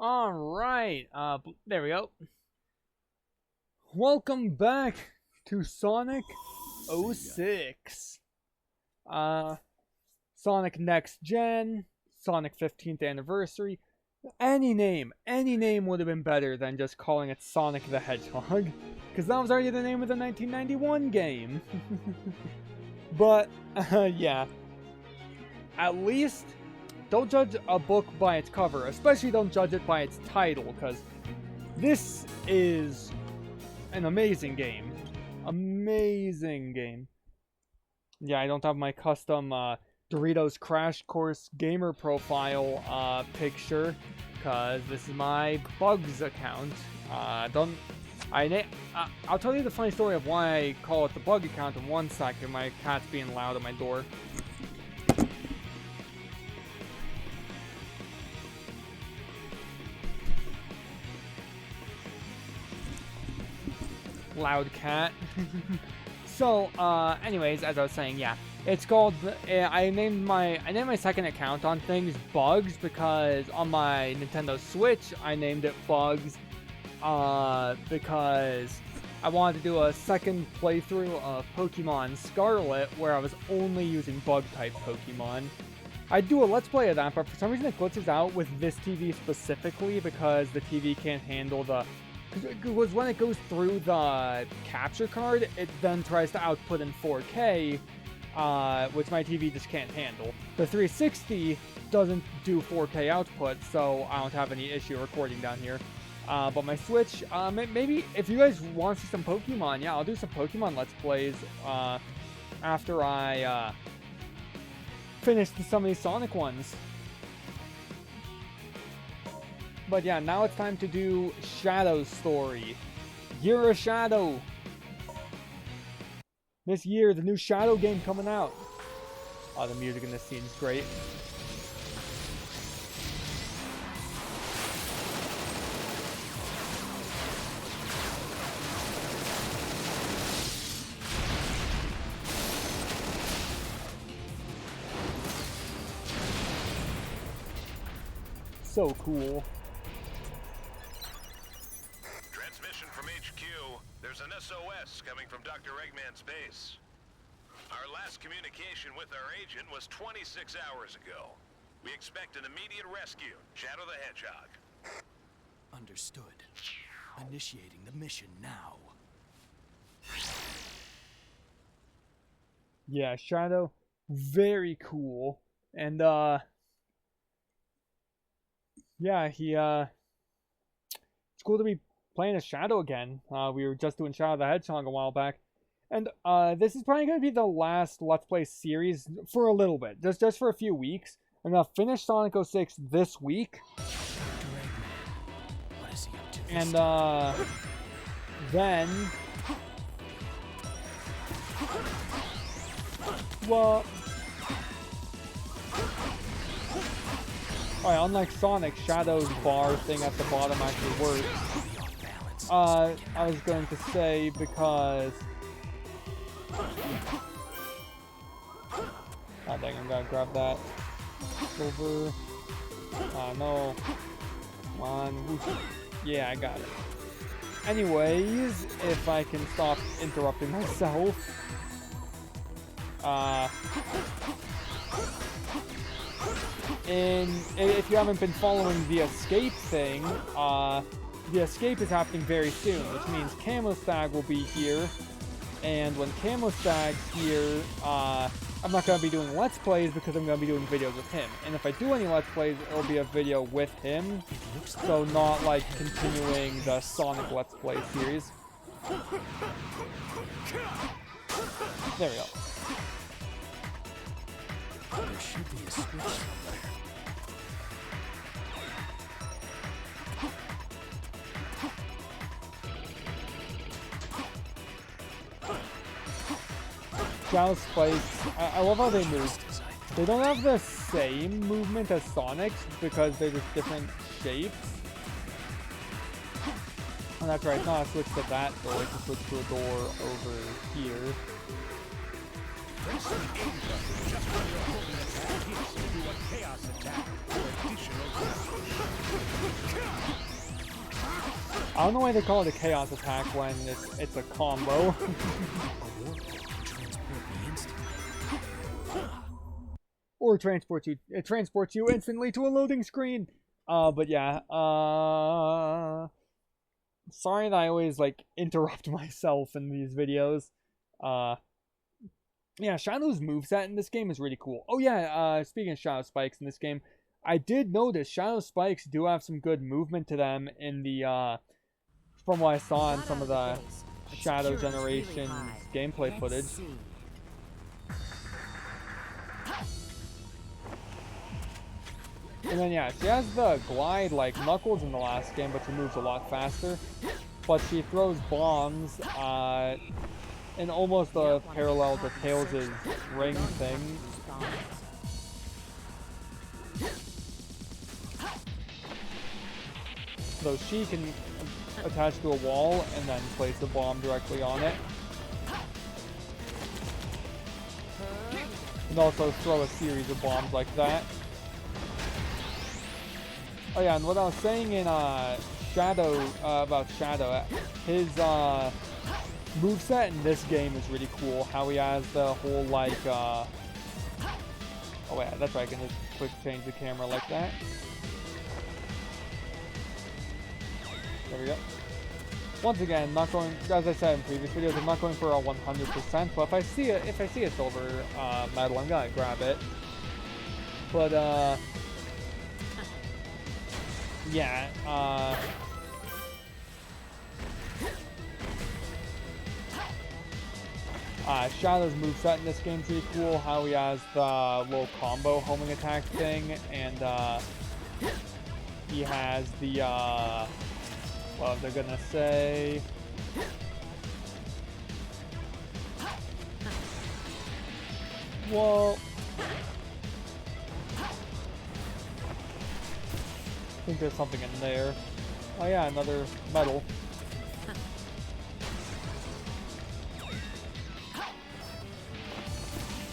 Alright, there we go. Welcome back to Sonic 06. Sonic Next Gen, Sonic 15th Anniversary. Any name would have been better than just calling it Sonic the Hedgehog, because that was already the name of the 1991 game. But, yeah. At least, don't judge a book by its cover, especially don't judge it by its title, because this is an amazing game. Amazing game. Yeah, I don't have my custom Doritos Crash Course gamer profile picture, because this is my Bugs account. I'll tell you the funny story of why I call it the Bug account in 1 second. My cat's being loud at my door. Loud cat. So, anyways, as I was saying, yeah, it's called. I named my second account on things Bugs because on my Nintendo Switch I named it Bugs, because I wanted to do a second playthrough of Pokemon Scarlet where I was only using Bug type Pokemon. I'd do a Let's Play of that, but for some reason it glitches out with this TV specifically because the TV can't handle the. Because when it goes through the capture card, it then tries to output in 4K, which my TV just can't handle. The 360 doesn't do 4K output, so I don't have any issue recording down here. But my Switch, maybe if you guys want to see some Pokemon, yeah, I'll do some Pokemon Let's Plays after I finish some of these Sonic ones. But yeah, now it's time to do Shadow's story. Year of Shadow. This year, the new Shadow game coming out. Oh, the music in this scene is great. So cool. There's an SOS coming from Dr. Eggman's base. Our last communication with our agent was 26 hours ago. We expect an immediate rescue. Shadow the Hedgehog. Understood. Initiating the mission now. Yeah, Shadow, very cool. And yeah, it's cool to be playing as Shadow again. We were just doing Shadow the Hedgehog a while back. And this is probably going to be the last Let's Play series for a little bit. Just for a few weeks. I'm going to finish Sonic 06 this week. What is he up to? And then... well... Alright, unlike Sonic, Shadow's bar thing at the bottom actually works. I was going to say because... oh dang, I'm gonna grab that. Silver. No. Come on. Whoosh. Yeah, I got it. Anyways, if I can stop interrupting myself. If you haven't been following the escape thing, the escape is happening very soon, which means Camostag will be here. And when Camostag's here, I'm not going to be doing Let's Plays because I'm going to be doing videos with him. And if I do any Let's Plays, it'll be a video with him. So not like continuing the Sonic Let's Play series. There we go. There should be a switch somewhere. Shadow's spikes, I love how they move. They don't have the same movement as Sonic's because they're just different shapes. Oh, that's right, it's not a switch to that door, it's a switch to a door over here. Press the A button just when you're holding attack hits to do a chaos attack for additional damage. I don't know why they call it a chaos attack when it's a combo. A warp can transport me instantly. Or it transports you instantly to a loading screen. But yeah, sorry that I always like interrupt myself in these videos. Yeah, Shadow's moveset in this game is really cool. Oh yeah, speaking of Shadow Spikes in this game, I did notice Shadow Spikes do have some good movement to them in the, from what I saw in some of the Shadow Generations gameplay footage. And then yeah, she has the glide like Knuckles in the last game, but she moves a lot faster. But she throws bombs, in almost a parallel to Tails' ring thing. So she can attach to a wall and then place a bomb directly on it. And also throw a series of bombs like that. Oh yeah, and what I was saying in Shadow, about Shadow, his moveset in this game is really cool. How he has the whole like, oh wait, that's right, I can just quick change the camera like that. There we go. Once again, not going, as I said in previous videos, I'm not going for a 100%, but if I see a silver medal, I'm gonna grab it. But yeah, Shadow's moveset in this game's really cool. How he has the little combo homing attack thing, and he has the well, they're gonna say, well, I think there's something in there. Oh yeah, another medal.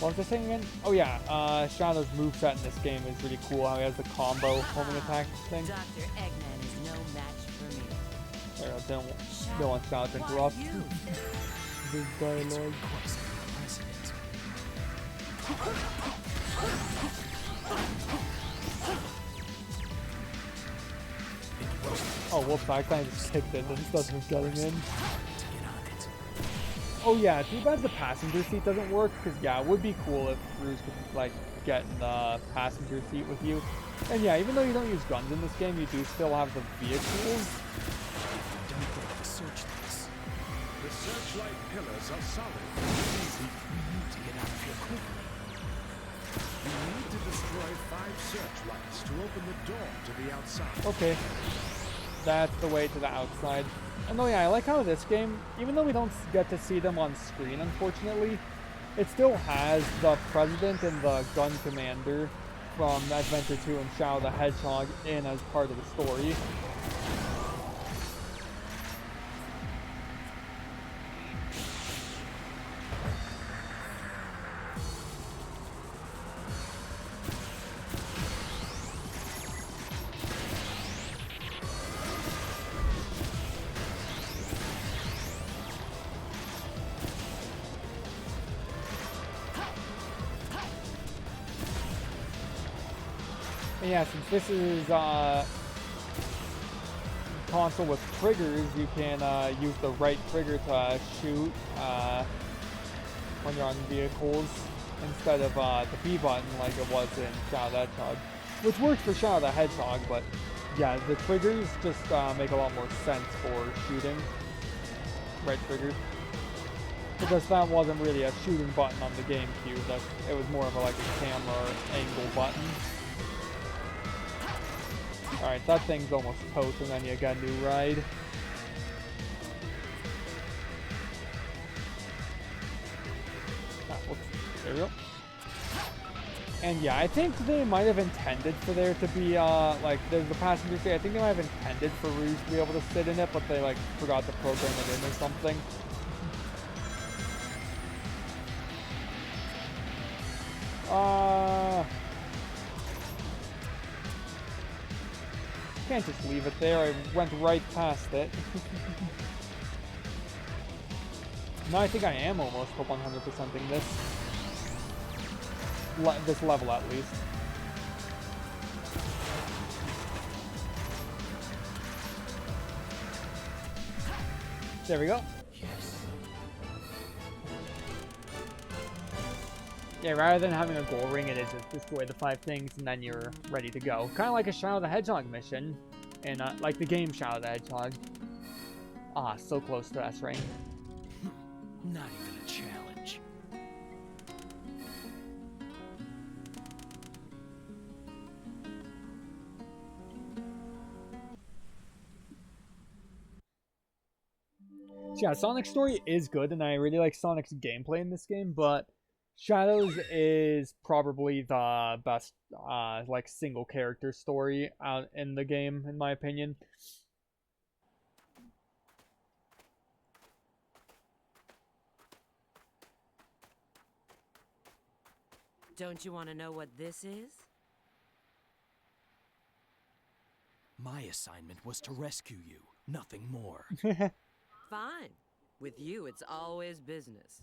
What was I saying again? Oh yeah, Shadow's moveset in this game is really cool. How he has the combo homing attack thing. Dr. Eggman is no match for me. There, I don't want Shadow to interrupt this dialogue. Oh whoops, I kind of just kicked it instead of getting in. Oh yeah, too bad the passenger seat doesn't work, because yeah, it would be cool if Rouge could like get in the passenger seat with you. And yeah, even though you don't use guns in this game, you do still have the vehicles. Don't forget to search this. The searchlight pillars are solid. We need to get out of here quickly. You need to destroy 5 searchlights to open the door to the outside. Okay, that's the way to the outside. And oh yeah, I like how this game, even though we don't get to see them on screen, unfortunately, it still has the President and the Gun Commander from Adventure 2 and Shadow the Hedgehog in as part of the story. And yeah, since this is console with triggers, you can use the right trigger to shoot when you're on vehicles instead of the B button like it was in Shadow the Hedgehog, which works for Shadow the Hedgehog, but yeah, the triggers just make a lot more sense for shooting. Right trigger. Because that wasn't really a shooting button on the GameCube, it was more of like a camera angle button. Alright, that thing's almost toast, and then you got a new ride. Whoops. There we go. And yeah, I think they might have intended for there to be, like, there's the passenger seat. I think they might have intended for Rouge to be able to sit in it, but they, like, forgot to program it in or something. Can't just leave it there. I went right past it. Now I think I am almost to 100%ing this. This level at least. There we go. Yes. Yeah, rather than having a goal ring, it is just destroy the 5 things and then you're ready to go. Kind of like a Shadow the Hedgehog mission, and like the game Shadow the Hedgehog. Ah, so close to S rank. Not even a challenge. So yeah, Sonic's story is good, and I really like Sonic's gameplay in this game, but Shadow's is probably the best, like, single character story out in the game, in my opinion. Don't you want to know what this is? My assignment was to rescue you, nothing more. Fine. With you, it's always business.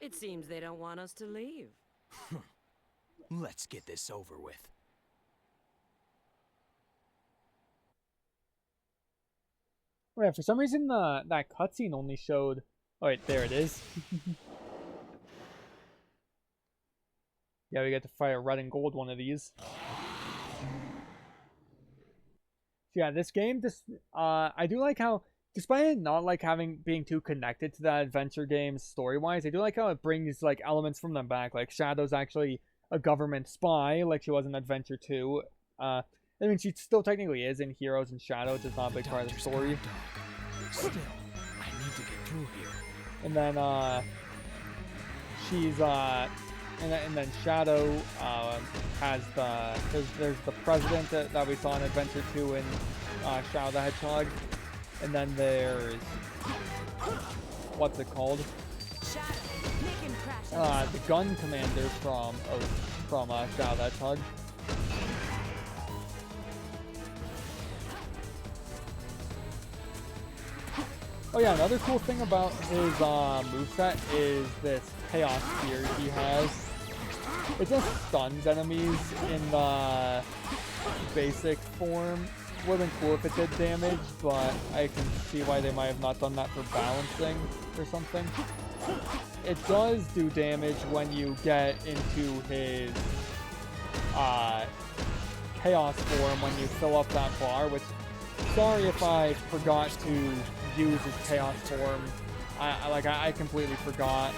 It seems they don't want us to leave. Let's get this over with. Oh yeah, for some reason that cutscene only showed... Oh wait, there it is. Yeah, we get to fight a red and gold one of these. So yeah, this game, I do like how, despite it not like being too connected to that adventure game story-wise, I do like how it brings like elements from them back. Like Shadow's actually a government spy, like she was in Adventure 2. I mean, she still technically is in Heroes and Shadow, just not a big part of the story. Still, I need to get through here. And then she's and then Shadow has there's the president that we saw in Adventure 2 in Shadow the Hedgehog, and then there's what's it called? Shadow, make him crash. The gun commander from Shadow the Hedgehog. Oh yeah, another cool thing about his moveset is this Chaos Spear he has. It just stuns enemies in the basic form. Would have been cool if it did damage, but I can see why they might have not done that for balancing or something. It does do damage when you get into his Chaos form when you fill up that bar, which, sorry if I forgot to use his Chaos form. I completely forgot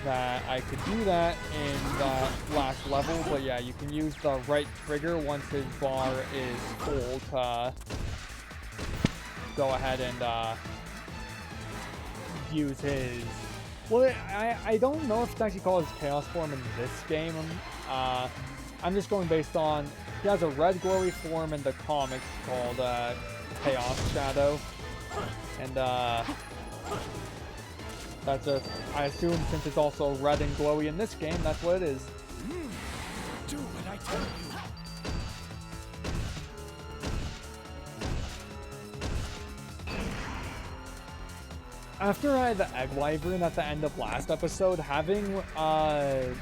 that I could do that in that last level, but yeah, you can use the right trigger once his bar is full to go ahead and use his... Well, I don't know if it's actually called his Chaos form in this game. I'm just going based on... He has a red glowy form in the comics called Chaos Shadow. And that's just... I assume since it's also red and glowy in this game, that's what it is. Do what I tell you. After I had the Egg Wyvern at the end of last episode, having a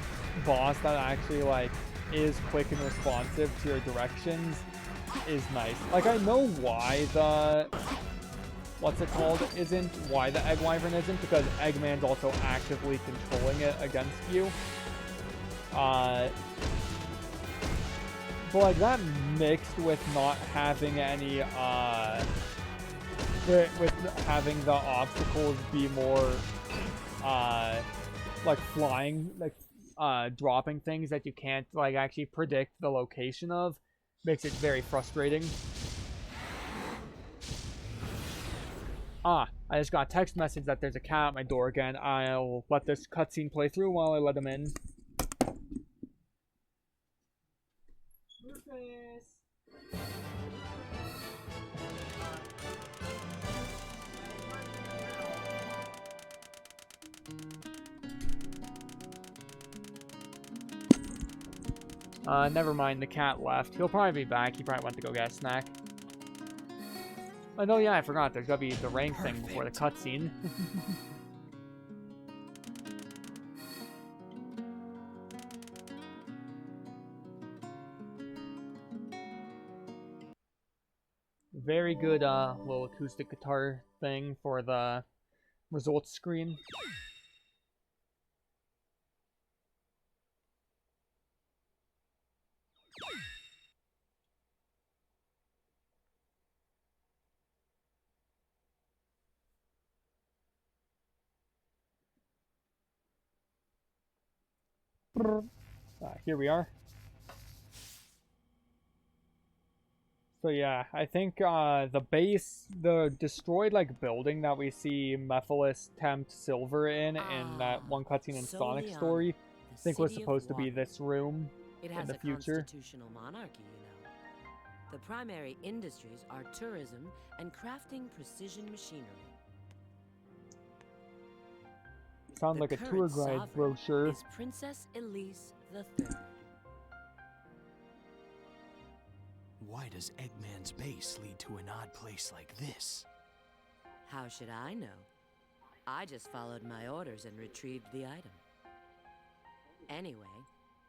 boss that actually, like, is quick and responsive to your directions is nice. Like, I know why the... What's it called? Why the Egg Wyvern isn't, because Eggman's also actively controlling it against you. But, like, that mixed with not having any, with having the obstacles be more, like flying, like, dropping things that you can't, like, actually predict the location of, makes it very frustrating. I just got a text message that there's a cat at my door again. I'll let this cutscene play through while I let him in. Rufus! Never mind, the cat left. He'll probably be back. He probably went to go get a snack. Oh, no, yeah, I forgot. There's gotta be the rank thing before the cutscene. Very good little acoustic guitar thing for the results screen. Here we are. So yeah, I think the base, the destroyed like building that we see Mephiles tempt Silver in that one cutscene in Sonic Story, I think was supposed to be this room in the future. Constitutional monarchy, you know. The primary industries are tourism and crafting precision machinery. Sounds like a tour guide brochure. Is Princess Elise III. Why does Eggman's base lead to an odd place like this? How should I know? I just followed my orders and retrieved the item. Anyway,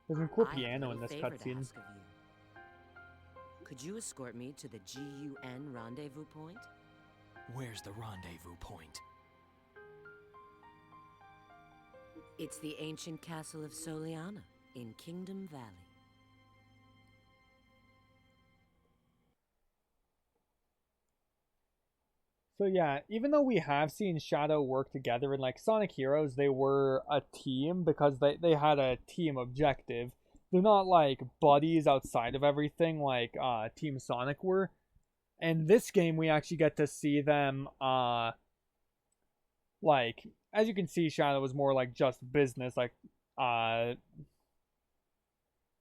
There's a cool I have a piano in little this favor to cutscene. ask of you. Could you escort me to the GUN rendezvous point? Where's the rendezvous point? It's the ancient castle of Soliana in Kingdom Valley. So yeah, even though we have seen Shadow work together in like Sonic Heroes, they were a team because they had a team objective. They're not like buddies outside of everything like Team Sonic were. And this game we actually get to see them like, as you can see, Shadow was more like just business, like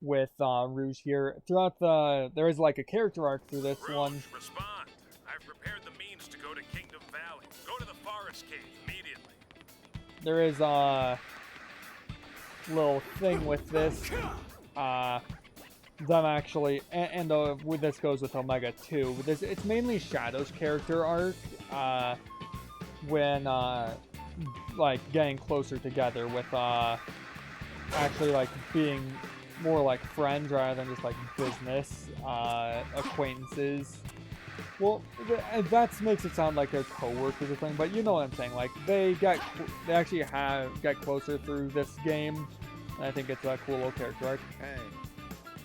with Rouge here. Throughout there is like a character arc through this Rouge, one. respond. I've prepared the means to go to Kingdom Valley. Go to the forest cave immediately. There is a little thing with this. Them actually, and with this goes with Omega too. It's mainly Shadow's character arc. When like getting closer together with actually like being more like friends rather than just like business acquaintances. Well, that makes it sound like they're co-workers or something, but you know what I'm saying. Like they actually get closer through this game, and I think it's a cool little character arc. Hey.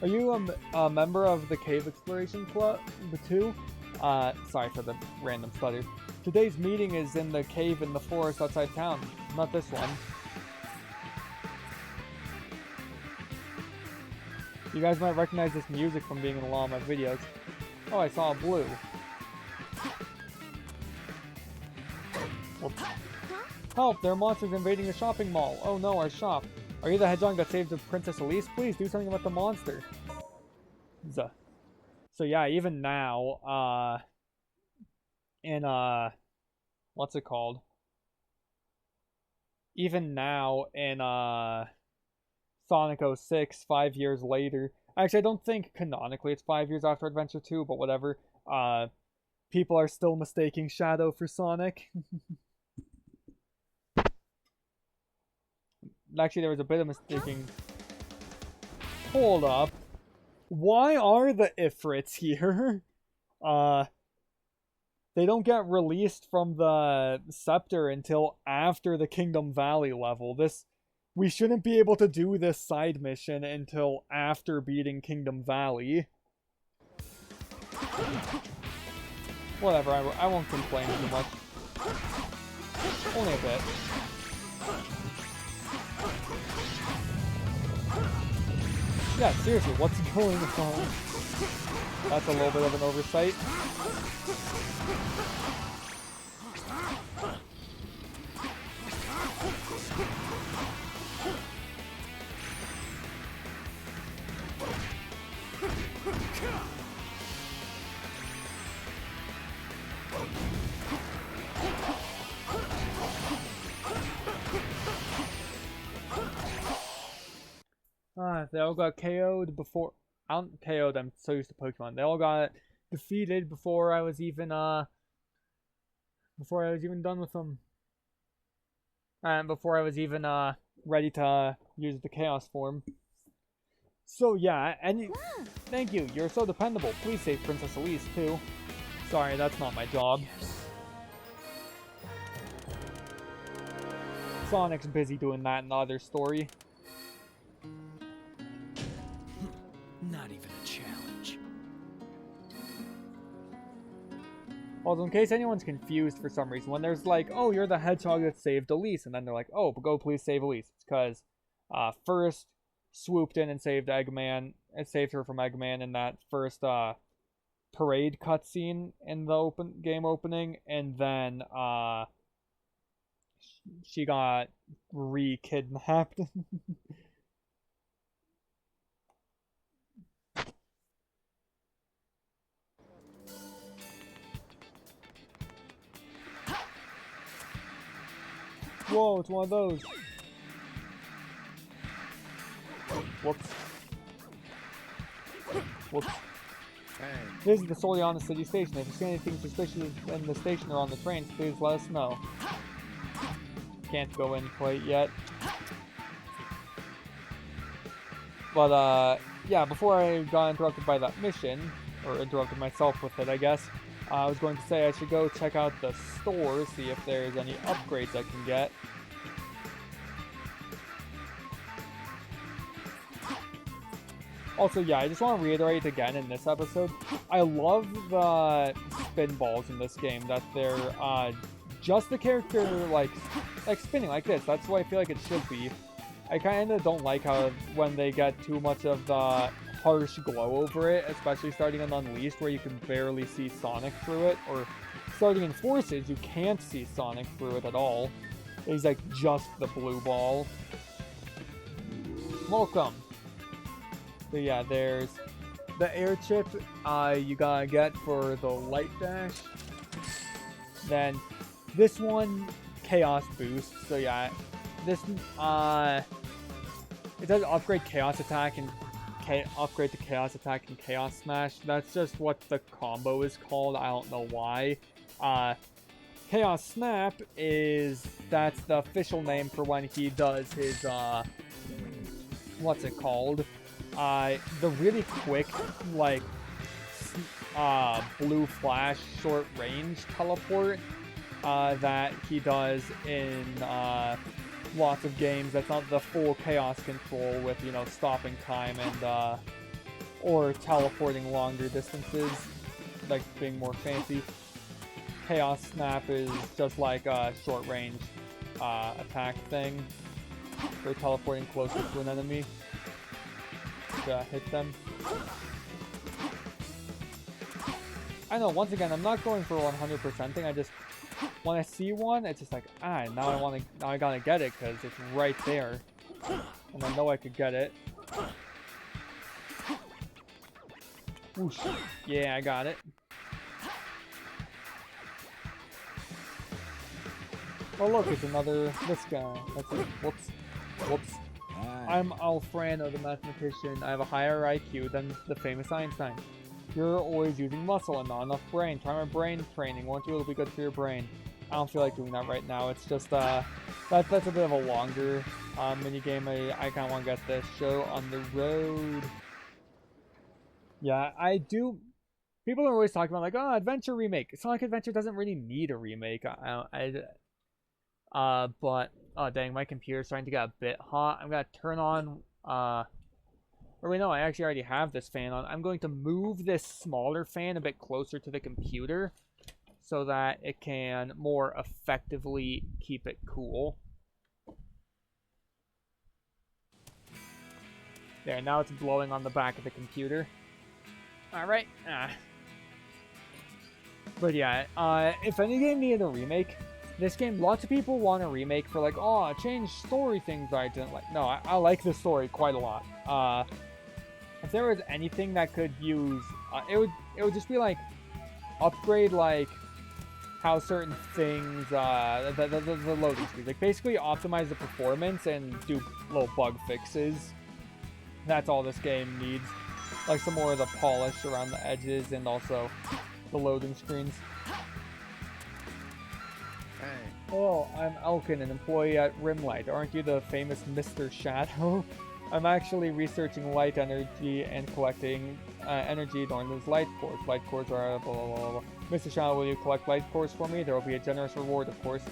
Are you a member of the Cave Exploration Club, the two? Sorry for the random stutter. Today's meeting is in the cave in the forest outside town. Not this one. You guys might recognize this music from being in a lot of my videos. Oh, I saw a blue. Whoops. Help! There are monsters invading the shopping mall. Oh no, our shop. Are you the hedgehog that saved the Princess Elise? Please do something about the monster. So yeah, even now, in what's it called? Even now in Sonic 06, 5 years later. Actually, I don't think canonically it's 5 years after Adventure 2, but whatever. People are still mistaking Shadow for Sonic. Actually, there was a bit of mistaking. Hold up. Why are the Ifrits here? They don't get released from the Scepter until after the Kingdom Valley level. We shouldn't be able to do this side mission until after beating Kingdom Valley. Whatever, I won't complain too much. Only a bit. Yeah, seriously, what's going on? That's a little bit of an oversight. They all got KO'd before. I don't KO'd. I'm so used to Pokemon. They all got defeated before I was even done with them, and before I was even ready to use the Chaos form. So yeah, and thank you. You're so dependable. Please save Princess Elise too. Sorry, that's not my job. Sonic's busy doing that in the other story. Not even a challenge. Also, in case anyone's confused for some reason, when there's like, oh, you're the hedgehog that saved Elise, and then they're like, oh, but go please save Elise. It's because first swooped in and saved Eggman, and saved her from Eggman in that first parade cutscene in the game opening, and then she got re-kidnapped. Whoa, it's one of those. Whoops. Whoops. This is the Soliana City Station. If you see anything suspicious in the station or on the trains, please let us know. Can't go in quite yet. But, yeah, before I got interrupted by that mission, or interrupted myself with it, I guess, I was going to say I should go check out the store, see if there's any upgrades I can get. Also, yeah, I just want to reiterate again in this episode, I love the spin balls in this game, that they're, just the character, like spinning like this. That's what I feel like it should be. I kind of don't like how when they get too much of the harsh glow over it, especially starting in Unleashed, where you can barely see Sonic through it, or starting in Forces, you can't see Sonic through it at all. He's like just the blue ball. Welcome. So yeah, there's the air chip you gotta get for the light dash. Then this one, Chaos Boost. So yeah, this it does upgrade Chaos Attack and upgrade to Chaos Attack and Chaos Smash. That's just what the combo is called. I don't know why. Chaos Snap that's the official name for when he does his what's it called? The really quick, like, blue flash short range teleport that he does in lots of games. That's not the full chaos control with, you know, stopping time and or teleporting longer distances, like being more fancy. Chaos Snap is just like a short range attack thing for teleporting closer to an enemy to hit them. I know, once again, I'm not going for 100% thing. I just, when I see one, it's just like, now I gotta get it because it's right there, and I know I could get it. Whoosh. Yeah, I got it. Oh look, it's this guy. That's it. Whoops. I'm Alfredo, the mathematician. I have a higher IQ than the famous Einstein. You're always using muscle and not enough brain. Try my brain training, won't you? It'll be good for your brain. I don't feel like doing that right now. It's just, that's a bit of a longer minigame. I kind of want to get this show on the road. Yeah, I do. People are always talking about, like, oh, Adventure remake. Sonic Adventure doesn't really need a remake. But, oh dang, my computer's starting to get a bit hot. I'm gonna turn on, or wait, no, I actually already have this fan on. I'm going to move this smaller fan a bit closer to the computer so that it can more effectively keep it cool. There, now it's blowing on the back of the computer. Alright. But yeah, if any game needed a remake, this game, lots of people want a remake for like, oh, change story things I didn't like. No, I like the story quite a lot. If there was anything that could use, it would just be like, upgrade like how certain things, the loading speed. Like basically optimize the performance and do little bug fixes. That's all this game needs. Like some more of the polish around the edges and also the loading screens. Hey. Hello, I'm Elkin, an employee at Rimlight. Aren't you the famous Mr. Shadow? I'm actually researching light energy and collecting energy during those light cores. Light cores are blah, blah, blah, blah. Mr. Shadow, will you collect light cores for me? There will be a generous reward, of course.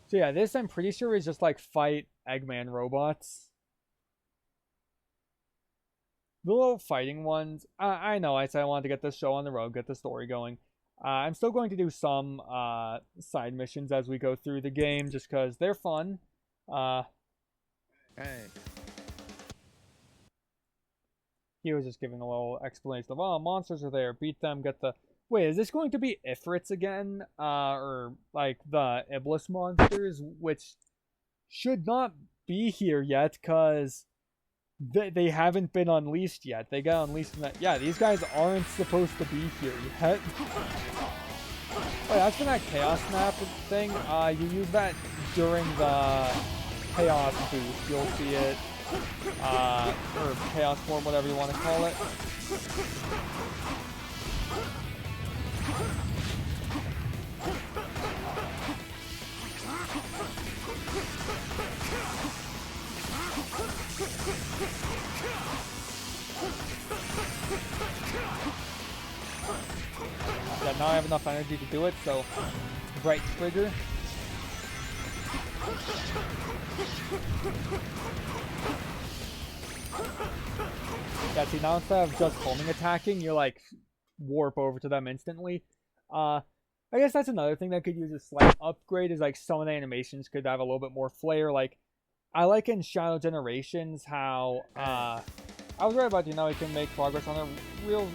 So yeah, this I'm pretty sure is just like fight Eggman robots. The little fighting ones, I know I said I wanted to get this show on the road, get the story going. I'm still going to do some side missions as we go through the game, just because they're fun. Hey. He was just giving a little explanation of, oh, monsters are there, beat them, get the... Wait, is this going to be Ifrits again? Or, like, the Iblis monsters, which should not be here yet, because they haven't been unleashed yet. They got unleashed in that... Yeah, these guys aren't supposed to be here yet. Wait, that's for that Chaos Snap thing. You use that during the Chaos boost. You'll see it. Or Chaos Form, whatever you want to call it. Yeah, now I have enough energy to do it, so right trigger. Yeah, see, now instead of just homing attacking, you're like warp over to them instantly. I guess that's another thing that could use a slight upgrade, is like some of the animations could have a little bit more flair. Like, I like in Shadow Generations how I was right about, you know, we can make progress on our real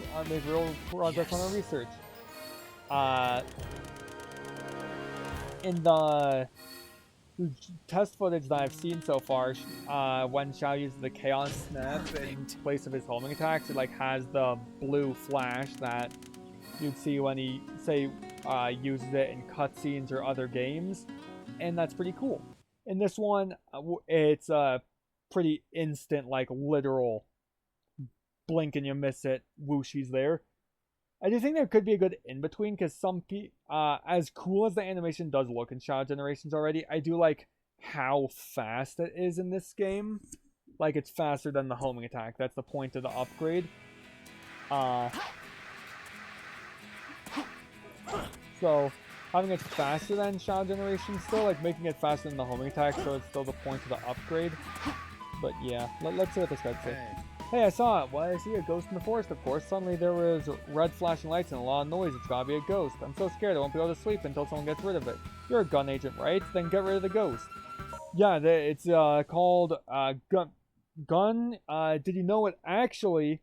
progress on our research. In the test footage that I've seen so far, when Shadow uses the Chaos Snap in place of his homing attacks, it like has the blue flash that you'd see when he, say, uses it in cutscenes or other games, and that's pretty cool. In this one, it's pretty instant, like literal blink and you miss it, whoosh, he's there. I do think there could be a good in-between, because as cool as the animation does look in Shadow Generations already, I do like how fast it is in this game. Like, it's faster than the homing attack. That's the point of the upgrade. So, having it faster than Shadow Generations still, like, making it faster than the homing attack, so it's still the point of the upgrade. But yeah, let's see what this guy says. Hey, I saw it. Why I see a ghost in the forest, of course. Suddenly there was red flashing lights and a lot of noise. It's gotta be a ghost. I'm so scared I won't be able to sleep until someone gets rid of it. You're a gun agent, right? Then get rid of the ghost. Yeah, it's called Gun. Did you know it actually,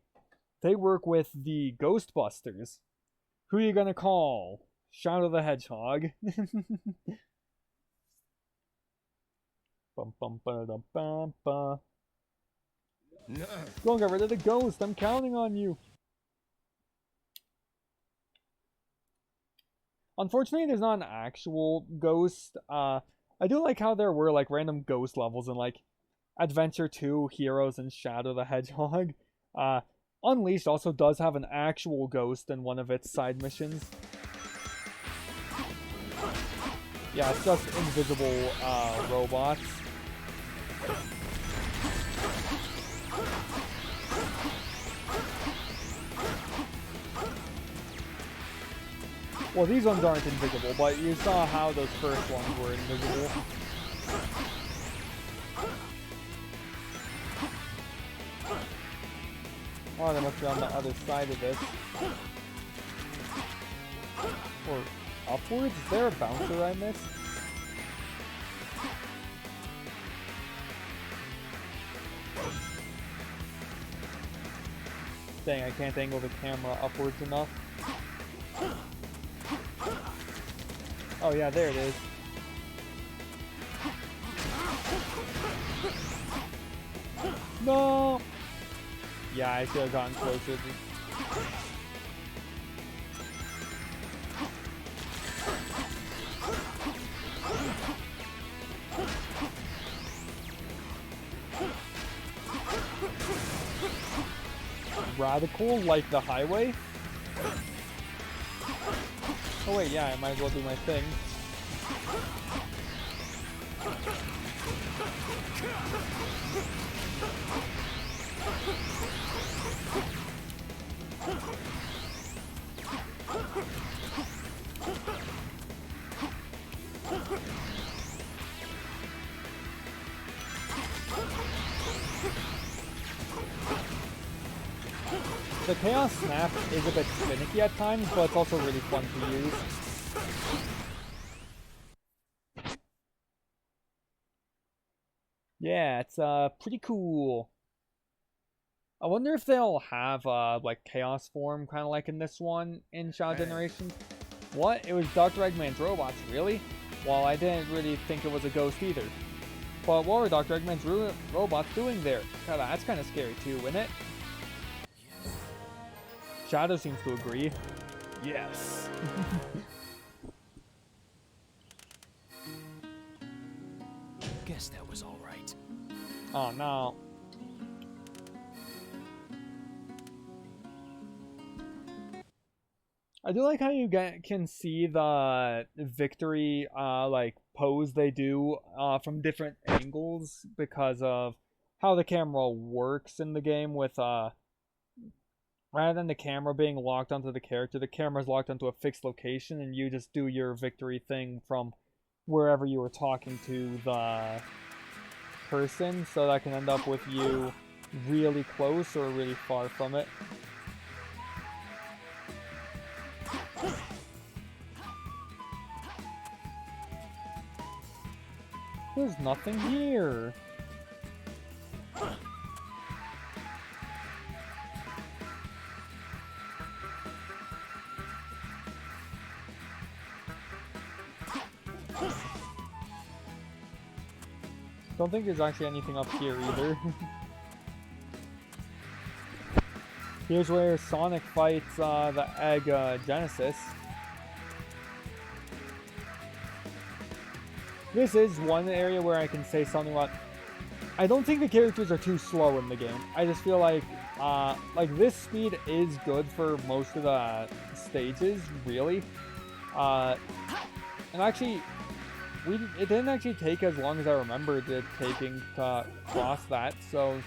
they work with the Ghostbusters. Who are you gonna call? Shadow the Hedgehog. Bum bum ba dum bum ba. No. Go and get rid of the ghost. I'm counting on you. Unfortunately, there's not an actual ghost. I do like how there were like random ghost levels in like Adventure 2, Heroes, and Shadow the Hedgehog. Unleashed also does have an actual ghost in one of its side missions. Yeah, it's just invisible robots. Well, these ones aren't invisible, but you saw how those first ones were invisible. Oh, they must be on the other side of this. Or upwards? Is there a bouncer I missed? Dang, I can't angle the camera upwards enough. Oh yeah, there it is. No! Yeah, I should have gotten closer. radical like the highway. Oh wait, yeah, I might as well do my thing. The Chaos Snap is a bit finicky at times, but it's also really fun to use. Yeah, it's pretty cool. I wonder if they'll have like Chaos form, kind of like in this one in Shadow Generation. What? It was Dr. Eggman's robots, really? Well, I didn't really think it was a ghost either. But what were Dr. Eggman's robots doing there? God, that's kind of scary too, isn't it? Shadow seems to agree. Yes. Guess that was all right. Oh no. I do like how you can see the victory like pose they do from different angles because of how the camera works in the game with rather than the camera being locked onto the character, the camera's locked onto a fixed location and you just do your victory thing from wherever you were talking to the person, so that can end up with you really close or really far from it. There's nothing here. Don't think there's actually anything up here either. Here's where Sonic fights the Egg Genesis. This is one area where I can say something about... I don't think the characters are too slow in the game. I just feel like this speed is good for most of the stages, really. And actually, it didn't actually take as long as I remembered it taking to cross that, so...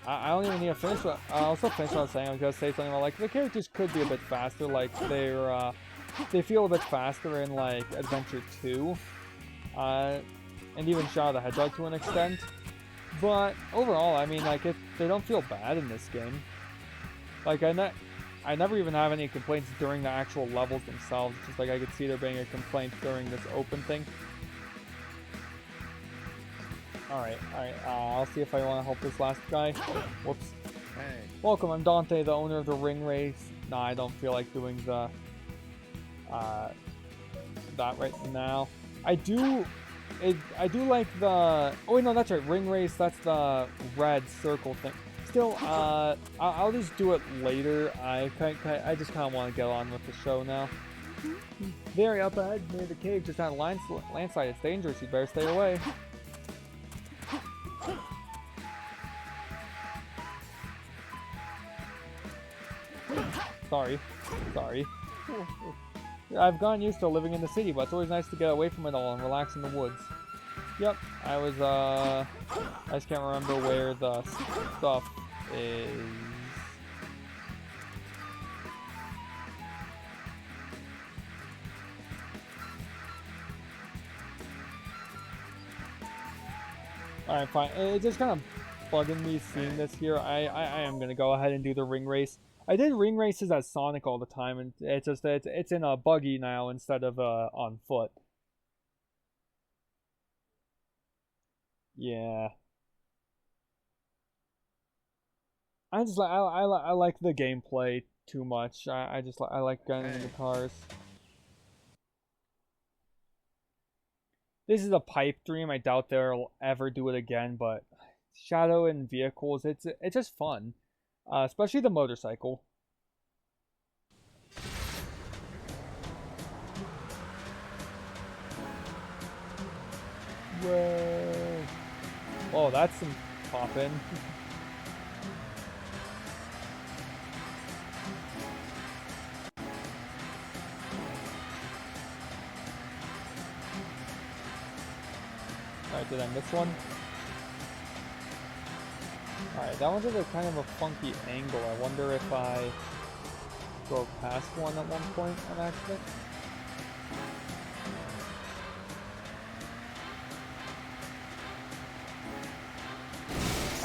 I don't even need to finish what... I also finished what I was saying. I was going to say something about, like, the characters could be a bit faster, like, they feel a bit faster in, like, Adventure 2. And even Shadow the Hedgehog to an extent. But overall, I mean, like, they don't feel bad in this game. Like, I never even have any complaints during the actual levels themselves. It's just like I could see there being a complaint during this open thing. Alright, I'll see if I want to help this last guy. Whoops. Hey. Welcome, I'm Dante, the owner of the ring race. Nah, I don't feel like doing the, that right now. I do like the, oh wait, no, that's right, ring race, that's the red circle thing. Still, I'll just do it later. I just kind of want to get on with the show now. Very up ahead near the cave, just had a landslide. It's dangerous, you better stay away. Sorry. I've gotten used to living in the city, but it's always nice to get away from it all and relax in the woods. Yep, I just can't remember where the stuff is. Alright, fine. It's just kind of bugging me seeing this here. I am gonna go ahead and do the ring race. I did ring races as Sonic all the time, and it's just it's in a buggy now instead of on foot. Yeah. I just like I like the gameplay too much. I like getting in the cars. This is a pipe dream. I doubt they'll ever do it again, but Shadow and vehicles, it's just fun. Especially the motorcycle. Whoa. Oh, that's some poppin'. faster than this one. Alright, that one's at a kind of a funky angle. I wonder if I go past one at one point on accident.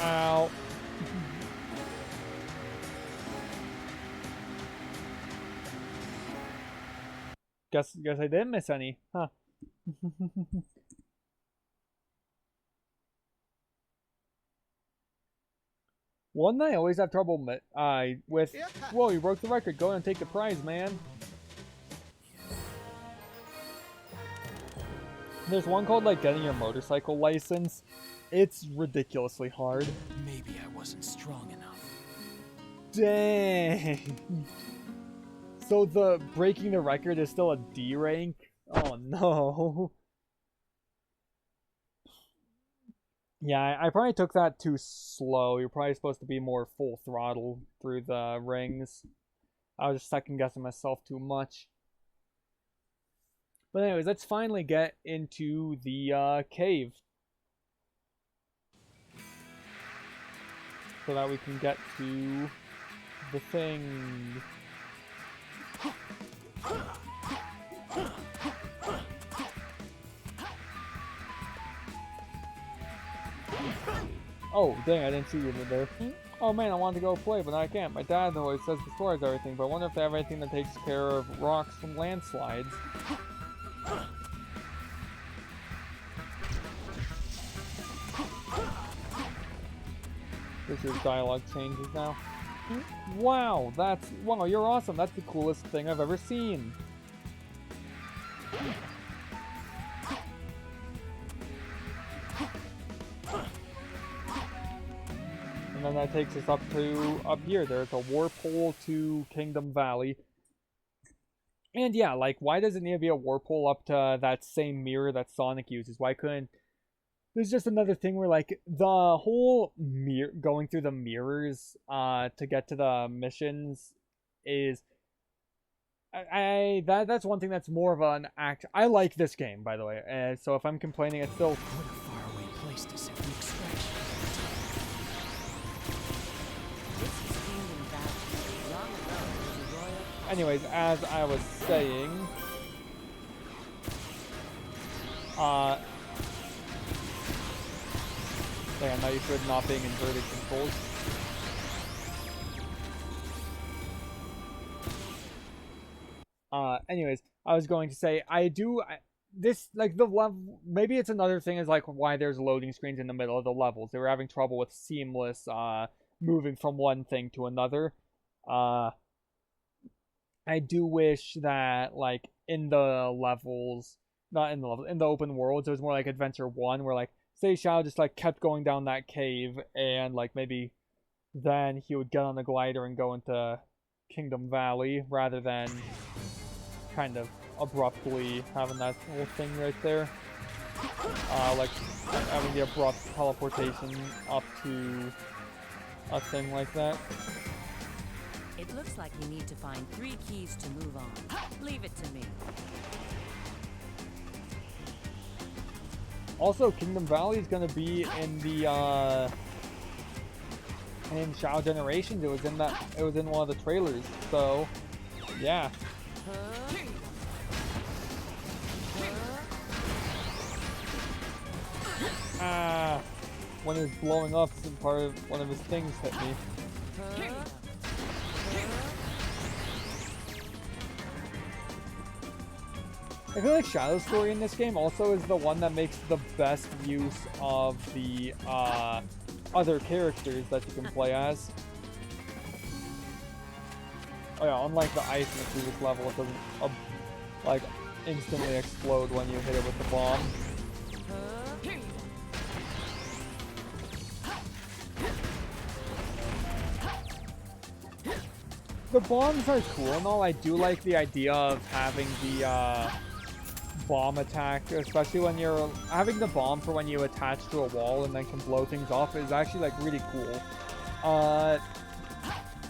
Ow. Guess I didn't miss any, huh? One I always have trouble with. Whoa, you broke the record. Go and take the prize, man. There's one called like getting your motorcycle license. It's ridiculously hard. Maybe I wasn't strong enough. Dang. So the breaking the record is still a D rank? Oh no. Yeah, I probably took that too slow. You're probably supposed to be more full throttle through the rings. I was just second guessing myself too much. But anyways, let's finally get into the cave. So that we can get to the thing. Oh, dang, I didn't see you there. Oh man, I wanted to go play, but I can't. My dad always says the store has everything, but I wonder if they have anything that takes care of rocks from landslides. This is dialogue changes now. Wow, wow, you're awesome. That's the coolest thing I've ever seen. And then that takes us up here. There's a warp hole to Kingdom Valley. And yeah, like, why does it need to be a warp hole up to that same mirror that Sonic uses? Why couldn't... There's just another thing where, like, the whole going through the mirrors to get to the missions is... That's one thing that's more of an act. I like this game, by the way. So if I'm complaining, it's still... What a faraway place to set the extraction. Anyways, as I was saying... Dang, I'm not used to it not being inverted controls. Anyways, I was going to say, this, like, the level, maybe it's another thing is, like, why there's loading screens in the middle of the levels. They were having trouble with seamless, moving from one thing to another. I do wish that, like, in the levels, not in the levels, in the open worlds, it was more like Adventure 1, where, like, say Shadow just, like, kept going down that cave, and, like, maybe then he would get on the glider and go into Kingdom Valley, rather than kind of abruptly having that whole thing right there. Like, having the abrupt teleportation up to a thing like that. It looks like you need to find 3 keys to move on. Leave it to me. Also, Kingdom Valley is gonna be in the in Shadow Generations. It was in one of the trailers. So, yeah. When he was blowing up, some part of one of his things hit me. I feel like Shadow's story in this game also is the one that makes the best use of the other characters that you can play as. Oh yeah, unlike the ice in the previous level, it doesn't like instantly explode when you hit it with the bomb. The bombs are cool and all. I do like the idea of having the bomb attack, especially when you're having the bomb for when you attach to a wall and then can blow things off, is actually like really cool.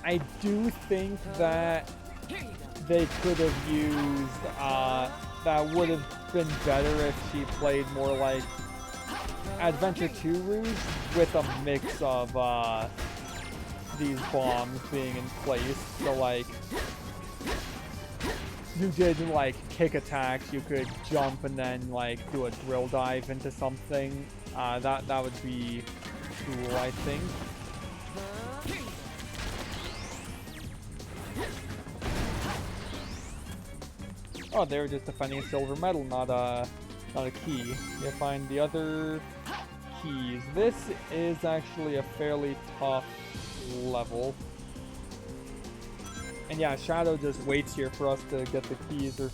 I do think that they could have used that would have been better if she played more like Adventure 2 Rouge with a mix of these bombs being in place. So like, you did like kick attacks, you could jump and then like do a drill dive into something. That would be cool, I think. Oh, they were just defending a silver medal, not a key. You find the other keys. This is actually a fairly tough level. And yeah, Shadow just waits here for us to get the keys. Or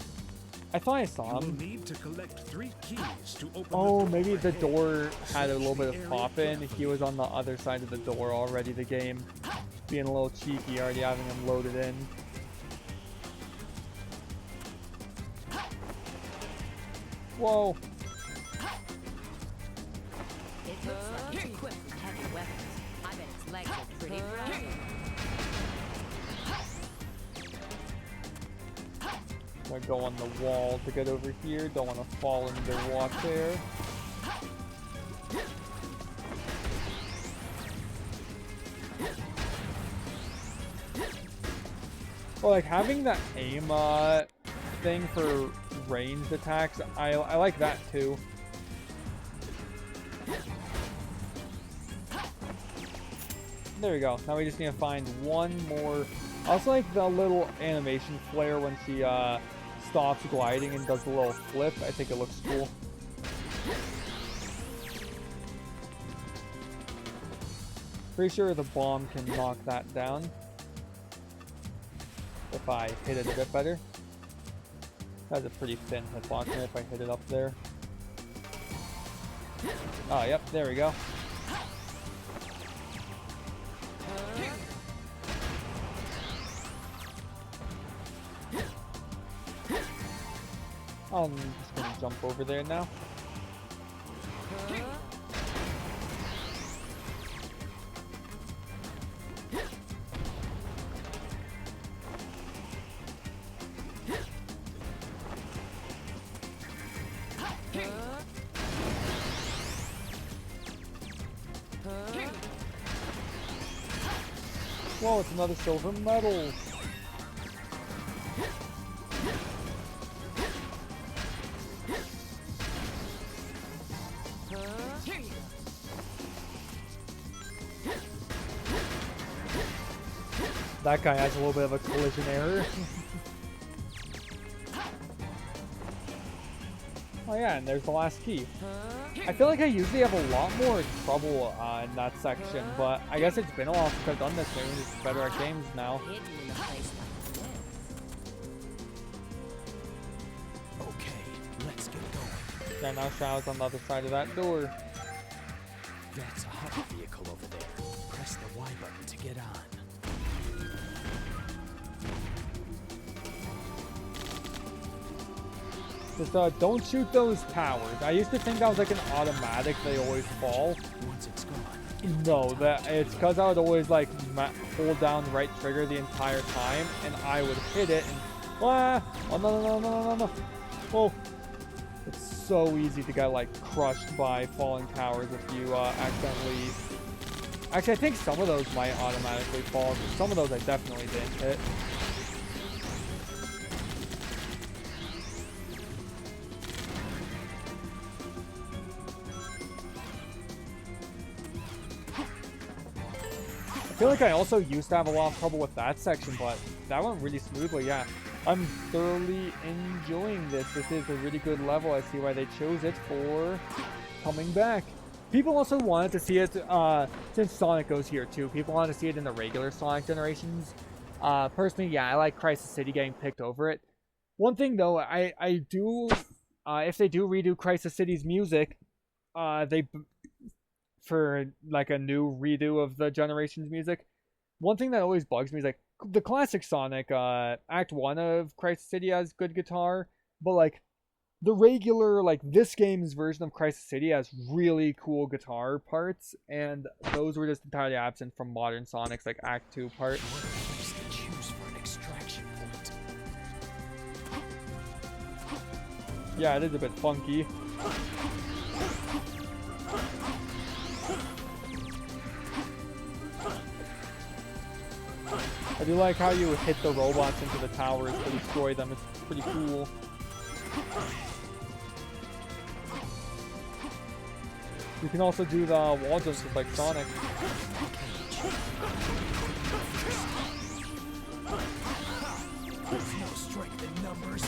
I thought I saw him. Need to collect 3 keys to open Oh, the maybe the ahead. door had a little bit Search of the pop area in. carefully. He was on the other side of the door already. The game being a little cheeky, already having him loaded in. Whoa. It looks like it's equipped with heavy weapons. I bet its legs are pretty fragile. I'm gonna go on the wall to get over here. Don't want to fall into the water. Well, like having that aim thing for ranged attacks, I like that too. There we go. Now we just need to find one more. I also like the little animation flare when she stops gliding and does the little flip. I think it looks cool. Pretty sure the bomb can knock that down. If I hit it a bit better. That's a pretty thin hitbox if I hit it up there. Oh, yep, there we go. I'm just gonna jump over there now. Whoa, it's another silver medal. That guy has a little bit of a collision error. Oh yeah, and there's the last key. I feel like I usually have a lot more trouble in that section, but I guess it's been a while since I've done this. Maybe I'm just better at games now. Hidden in a place like this. Okay, let's get going. Yeah, now Shadow's on the other side of that door. That's a hover vehicle over there. Press the Y button to get on. Just don't shoot those towers. I used to think that was like an automatic, they always fall. Once it's gone, No, that it's because I would always like hold down the right trigger the entire time, and I would hit it and oh no. Oh, it's so easy to get like crushed by falling towers if you accidentally. Actually, I think some of those might automatically fall. Some of those I definitely didn't hit. I feel like I also used to have a lot of trouble with that section, but that went really smoothly. Yeah, I'm thoroughly enjoying this. This is a really good level. I see why they chose it for coming back. People also wanted to see it, since Sonic goes here too, people wanted to see it in the regular Sonic generations. Personally, yeah, I like Crisis City getting picked over it. One thing though, I do, if they do redo Crisis City's music, for like a new redo of the generation's music, one thing that always bugs me is like the classic Sonic Act 1 of Crisis City has good guitar, but like the regular, like this game's version of Crisis City has really cool guitar parts, and those were just entirely absent from modern Sonic's like Act 2 part. what a place to choose for an extraction point. Yeah, it is a bit funky. I do like how you hit the robots into the towers to destroy them. It's pretty cool. You can also do the wall jumps just like Sonic. There's no strength in numbers.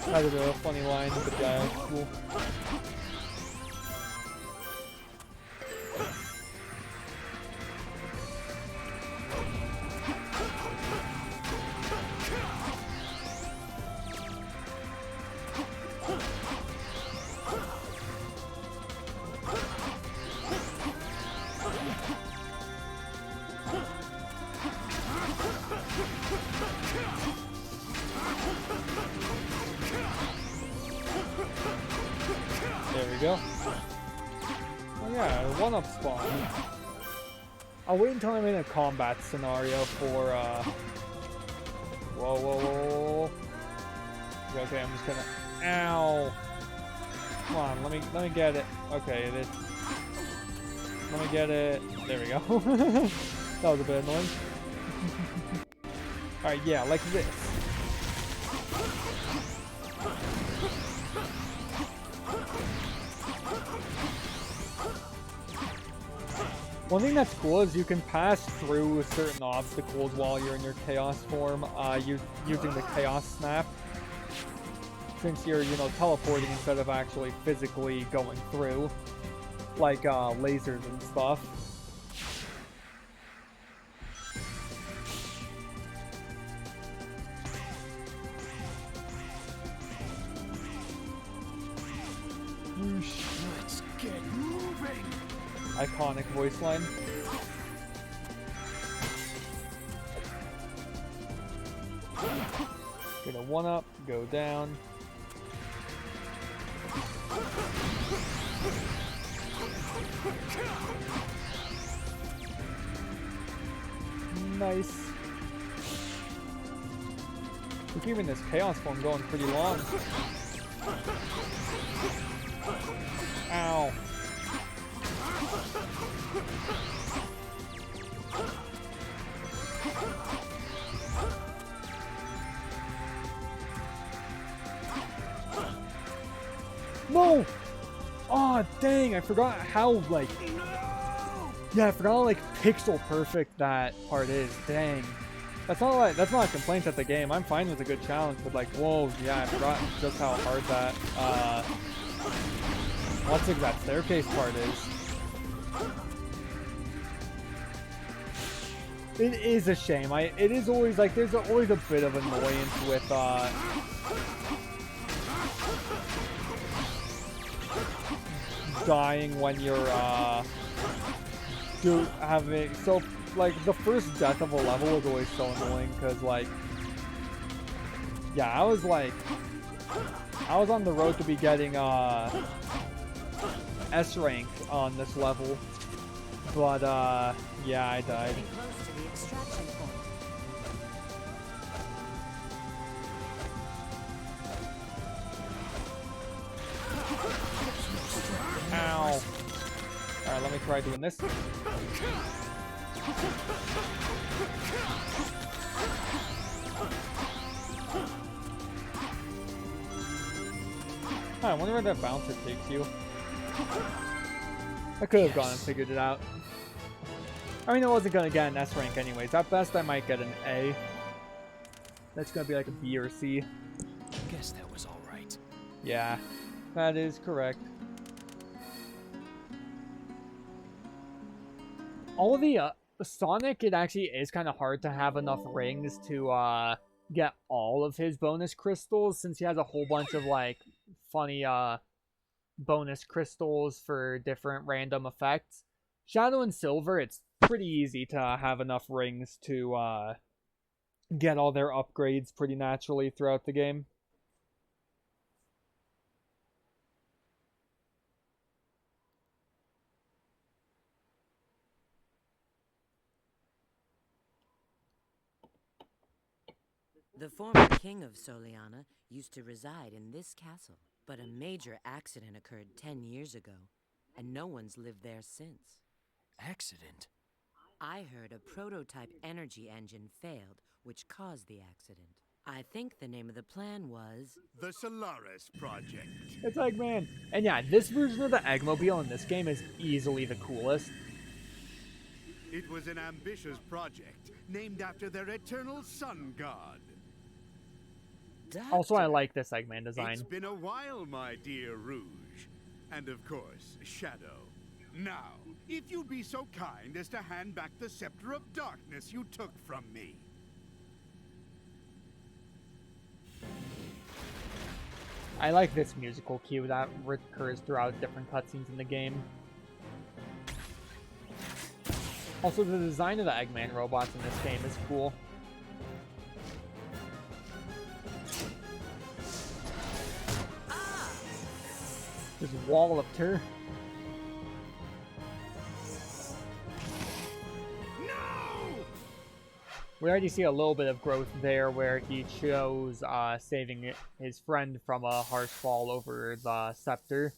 That's a bit of a funny line, but yeah, it's cool. There we go. Oh yeah, one-up spawn. I'll wait until I'm in a combat scenario for, Whoa, whoa, whoa, whoa. Okay, I'm just gonna... Ow! Come on, let me get it. Okay, it is... Let me get it. There we go. That was a bit annoying. Alright, yeah, like this. One thing that's cool is you can pass through certain obstacles while you're in your Chaos form, using the Chaos Snap. Since you're, you know, teleporting instead of actually physically going through. Like, lasers and stuff. Let's get moving. Iconic voice line. Get a 1-up, go down. Nice. We're keeping this Chaos form going pretty long. Ow. No! Oh, dang, I forgot how, like... Yeah, I forgot how, like, pixel perfect that part is. Dang. That's not a complaint at the game. I'm fine with a good challenge, but like, whoa, yeah, I forgot just how hard that, what's that staircase part is. It is a shame. It is always, like, there's always a bit of annoyance with, dying when you're, so, like, the first death of a level is always so annoying, because, like, yeah, I was on the road to be getting, S rank on this level, but, yeah, I died. Getting close to the extraction point. Ow. Alright, let me try doing this. I wonder where that bouncer takes you. I could have gone and figured it out. I mean, I wasn't gonna get an S rank anyways. At best, I might get an A. That's gonna be like a B or C. Guess that was all right. Yeah, that is correct. All of the Sonic, it actually is kind of hard to have enough rings to get all of his bonus crystals, since he has a whole bunch of like funny bonus crystals for different random effects. Shadow and Silver, it's pretty easy to have enough rings to get all their upgrades pretty naturally throughout the game. The former king of Soliana used to reside in this castle, but a major accident occurred 10 years ago, and no one's lived there since. Accident? I heard a prototype energy engine failed, which caused the accident. I think the name of the plan was... The Solaris Project. It's Eggman. And yeah, this version of the Eggmobile in this game is easily the coolest. It was an ambitious project named after their eternal sun god. Also, I like this Eggman design. It's been a while, my dear Rouge. And of course, Shadow. Now, if you'd be so kind as to hand back the Scepter of Darkness you took from me. I like this musical cue that recurs throughout different cutscenes in the game. Also, the design of the Eggman robots in this game is cool. Just walloped her. We already see a little bit of growth there where he chose saving his friend from a harsh fall over the scepter.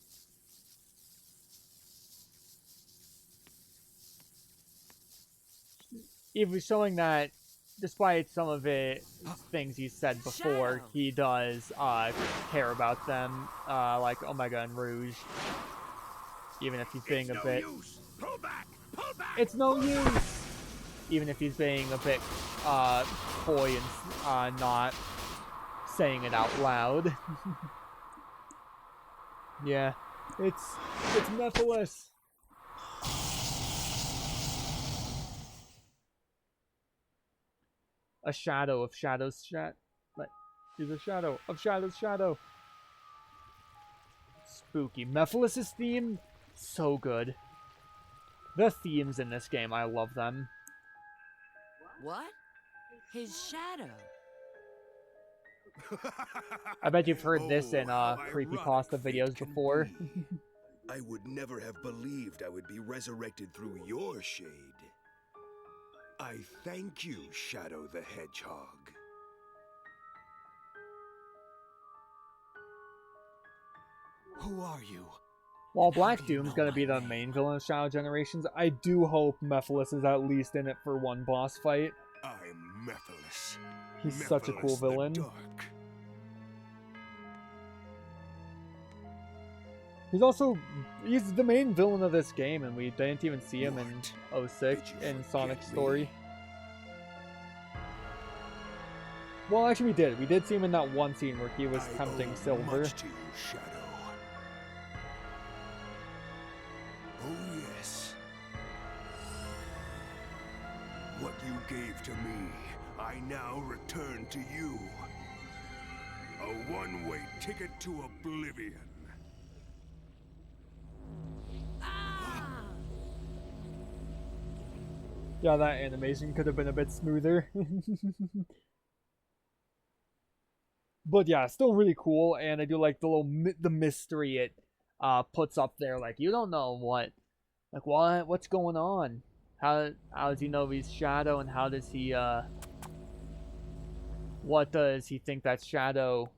He was showing that despite some of it things he said before, he does care about them, like Omega and Rouge. Even if he's being a bit... Pull back! Pull back! It's no use! Even if he's being a bit coy and not saying it out loud. Yeah, it's Mephiles. A shadow of shadows he's a shadow of shadows shadow. Spooky. Mephiles' theme, so good. The themes in this game, I love them. What? His shadow. I bet you've heard this in creepypasta videos before. I would never have believed I would be resurrected through your shade. I thank you, Shadow the Hedgehog. Who are you? While Black Doom's gonna be the main villain of Shadow Generations, I do hope Mephiles is at least in it for one boss fight. I'm Mephiles. He's such a cool villain. He's the main villain of this game, and we didn't even see him in 06 in Sonic's story. Well, actually we did. We did see him in that one scene where he was tempting Silver. Much to you, Shadow. Oh yes. What you gave to me, I now return to you. A one-way ticket to oblivion. Yeah, that animation could have been a bit smoother. But yeah, still really cool, and I do like the mystery it puts up there. Like, you don't know what's going on. How does he know he's Shadow, and how does he what does he think that's Shadow?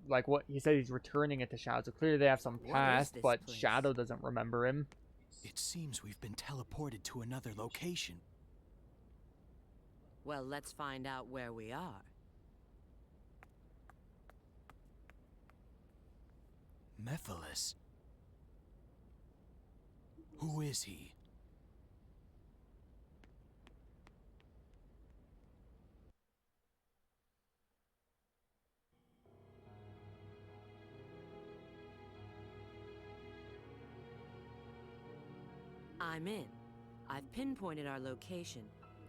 Like, what he said, he's returning it to Shadow. So clearly they have some past, but place? Shadow doesn't remember him. It seems we've been teleported to another location. Well, let's find out where we are. Mephiles? Who is he? I'm in. I've pinpointed our location.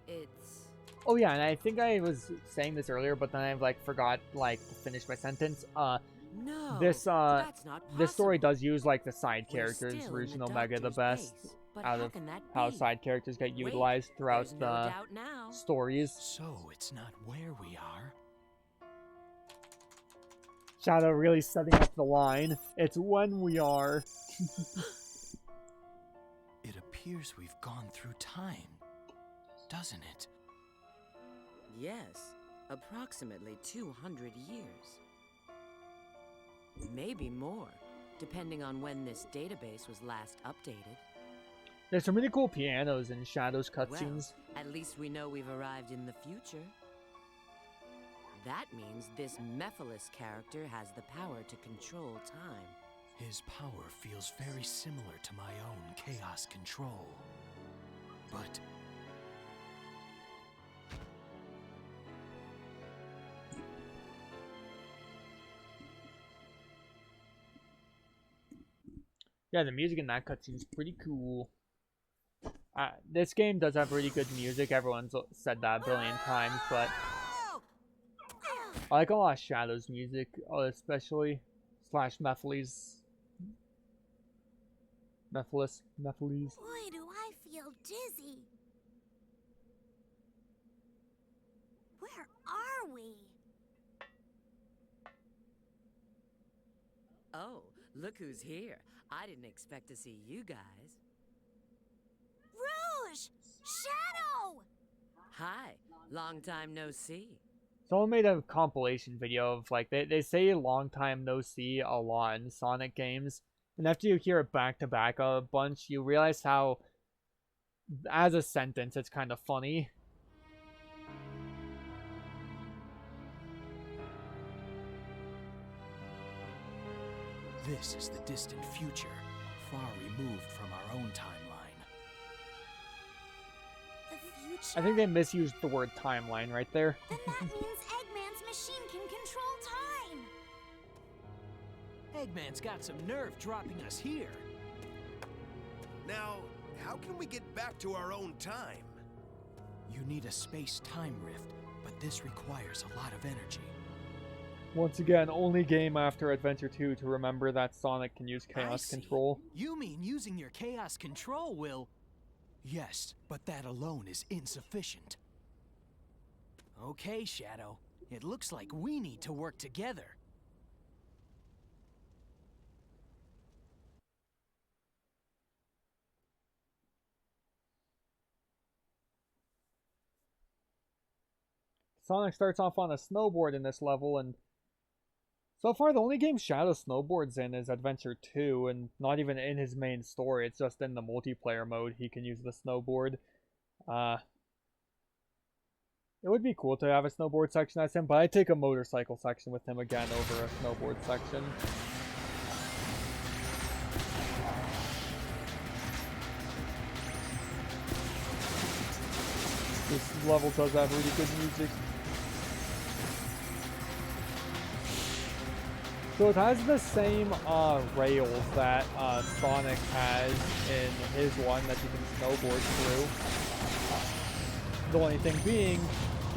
It's... Oh yeah, and I think I was saying this earlier, but then I forgot to finish my sentence. No, this that's not this story possible. does use the side characters, Rouge and Omega, the best out of how side characters get utilized throughout the stories. So it's not where we are. Shadow really setting up the line. It's when we are. It appears we've gone through time, doesn't it? Yes, approximately 200 years. Maybe more, depending on when this database was last updated. There's some really cool pianos in Shadow's cutscenes. Well, at least we know we've arrived in the future. That means this Mephiles character has the power to control time. His power feels very similar to my own chaos control. But Yeah, the music in that cutscene's pretty cool. This game does have really good music. Everyone's said that a billion times, but I like a lot of Shadow's music, especially slash Mephiles. Mephiles. Boy, do I feel dizzy. Where are we? Oh, look who's here. I didn't expect to see you guys. Rouge! Shadow! Hi, long time no see. Someone made a compilation video of, like, they say long time no see a lot in Sonic games. And after you hear it back to back a bunch, you realize how, as a sentence, it's kind of funny. this is the distant future, far removed from our own timeline. The future? I think they misused the word timeline right there. Then that means Eggman's machine can control time! Eggman's got some nerve dropping us here. Now, how can we get back to our own time? You need a space-time rift, but this requires a lot of energy. Once again, only game after Adventure 2 to remember that Sonic can use Chaos Control. You mean using your Chaos Control will... Yes, but that alone is insufficient. Okay, Shadow. It looks like we need to work together. Sonic starts off on a snowboard in this level, and so far the only game Shadow snowboards in is Adventure 2, and not even in his main story, it's just in the multiplayer mode he can use the snowboard. It would be cool to have a snowboard section as him, but I'd take a motorcycle section with him again over a snowboard section. This level does have really good music. So it has the same rails that Sonic has in his one that you can snowboard through. The only thing being,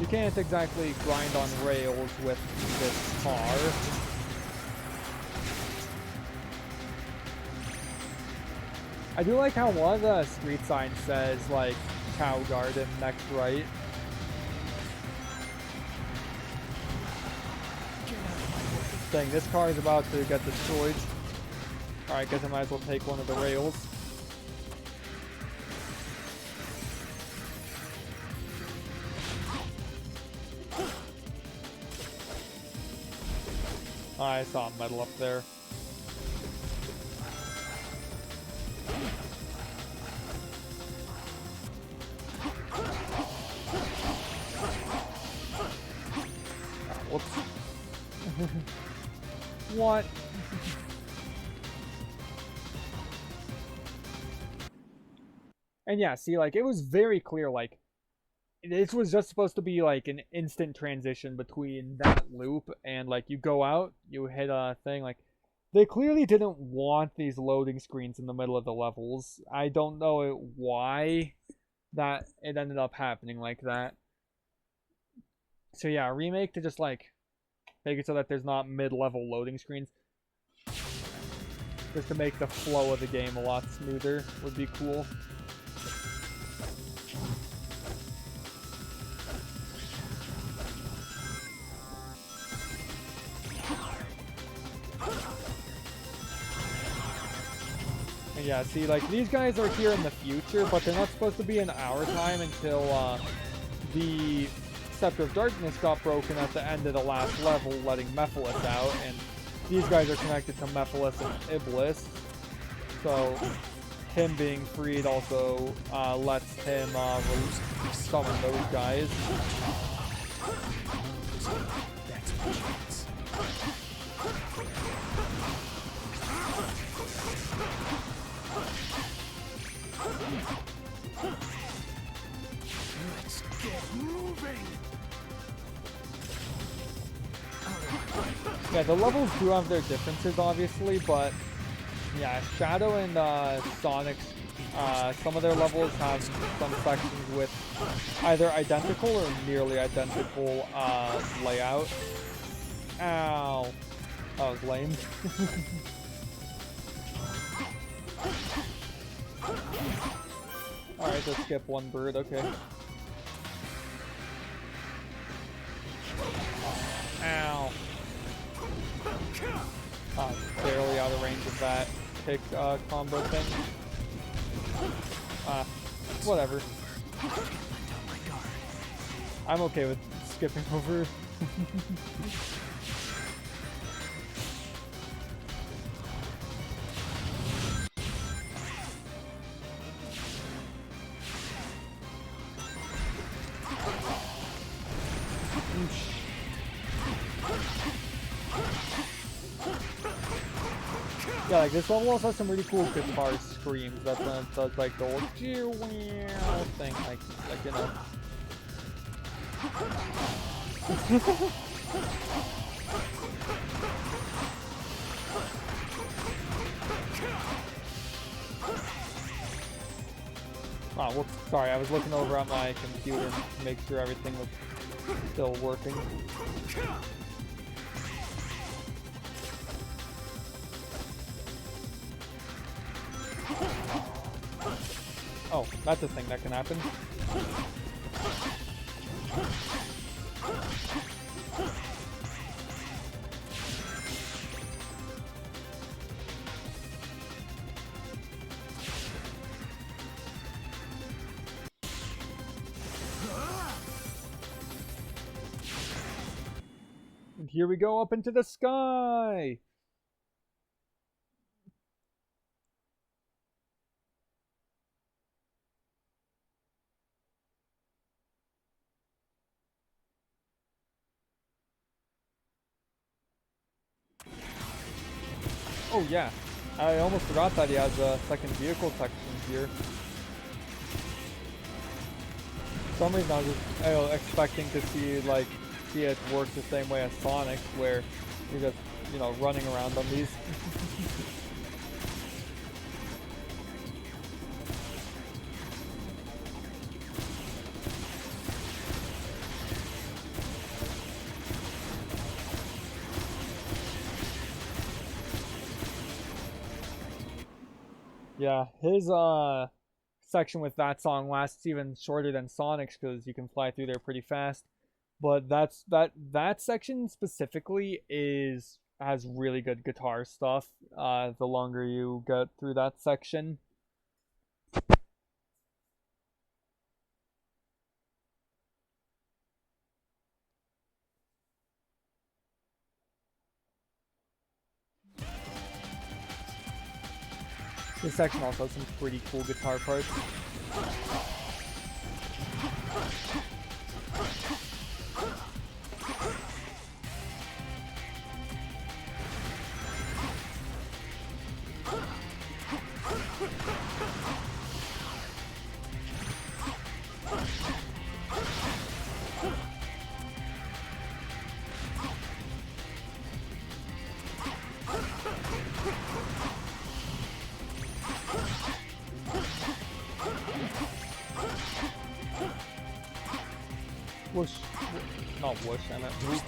you can't exactly grind on rails with this car. I do like how one of the street signs says, like, Cow Garden next right. Dang, this car is about to get destroyed. Alright, guess I might as well take one of the rails. I saw metal up there. Whoops. What? And yeah, see, like, it was very clear, like, this was just supposed to be, like, an instant transition between that loop and, like, you go out, you hit a thing, like, they clearly didn't want these loading screens in the middle of the levels. I don't know why that it ended up happening like that. So yeah, a remake to just, like, make it so that there's not mid-level loading screens, just to make the flow of the game a lot smoother, would be cool. And yeah, see, like, these guys are here in the future, but they're not supposed to be in our time until the Scepter of Darkness got broken at the end of the last level, letting Mephiles out, and these guys are connected to Mephiles and Iblis. So him being freed also lets him summon those guys. That's my chance. Let's get moving. Yeah, the levels do have their differences, obviously, but yeah, Shadow and Sonic's, some of their levels have some sections with either identical or nearly identical layout. Ow. That was lame. Alright, let's skip one bird, okay. Ow. Barely out of range of that kick combo thing. Whatever. I'm okay with skipping over. Yeah, like this level also has some really cool guitar screams that does like the old thing, like you know. Oh, whoops, sorry, I was looking over at my computer to make sure everything was still working. Oh, that's a thing that can happen. And here we go up into the sky! Oh yeah, I almost forgot that he has a second vehicle section here. For some reason I was just expecting to see it work the same way as Sonic, where you're just, you know, running around on these. Yeah, his section with that song lasts even shorter than Sonic's because you can fly through there pretty fast. But that section specifically has really good guitar stuff. The longer you get through that section. This section also has some pretty cool guitar parts. Whoosh. Not whoosh, I meant whoosh.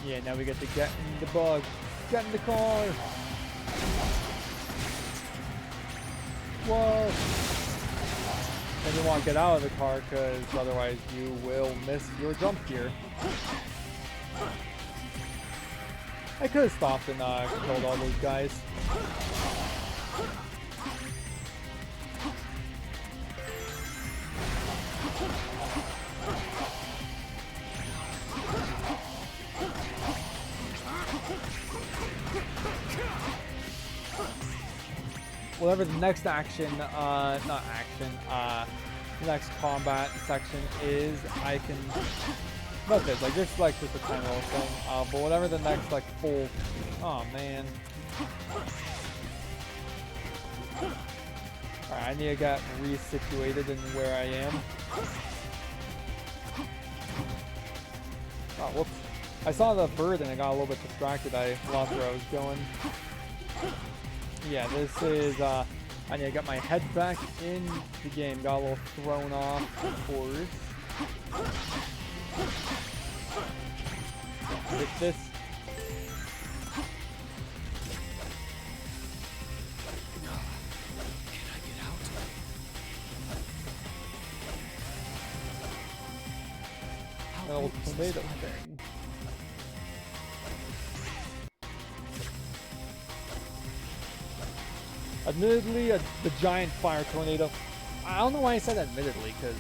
Yeah, now we get to get in the bug. Get in the car! Whoa! And you want to get out of the car because otherwise you will miss your jump here. I could have stopped and killed all those guys. whatever the next action, not action, the next combat section is, I can, not this, like this is like just a tiny little thing, but whatever the next like full, oh man. Alright, I need to get resituated in where I am. Oh, whoops. I saw the bird and I got a little bit distracted. I lost where I was going. Yeah, this is, I need to get my head back in the game. Got a little thrown off, of course. With this. Can I get out? An old tomato thing. Admittedly, the giant fire tornado. I don't know why I said admittedly, because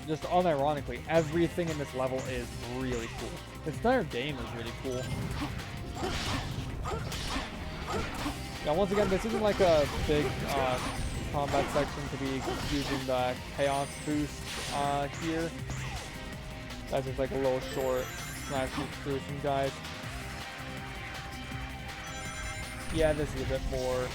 just unironically, everything in this level is really cool. This entire game is really cool. Yeah, once again, this isn't like a big combat section to be using the chaos boost here. That's just like a little short smash through some guys. Yeah, this is a bit more.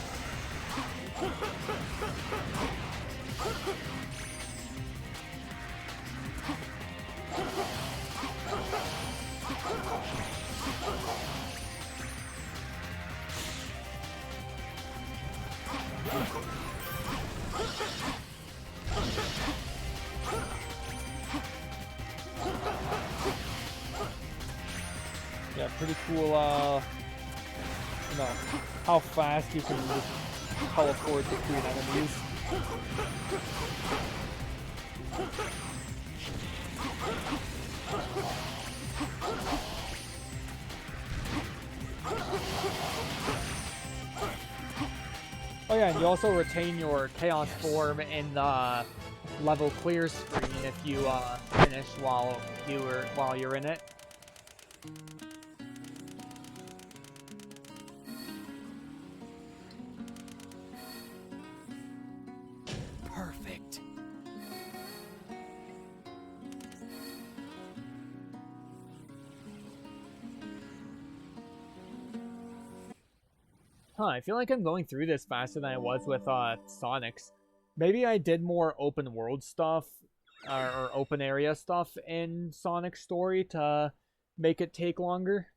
Yeah, pretty cool, you know, how fast you can just teleport between enemies. Oh yeah, and you also retain your chaos form in the level clear screen if you finish while you're in it. Perfect. Huh, I feel like I'm going through this faster than I was with Sonic's. Maybe I did more open world stuff or open area stuff in Sonic's story to make it take longer.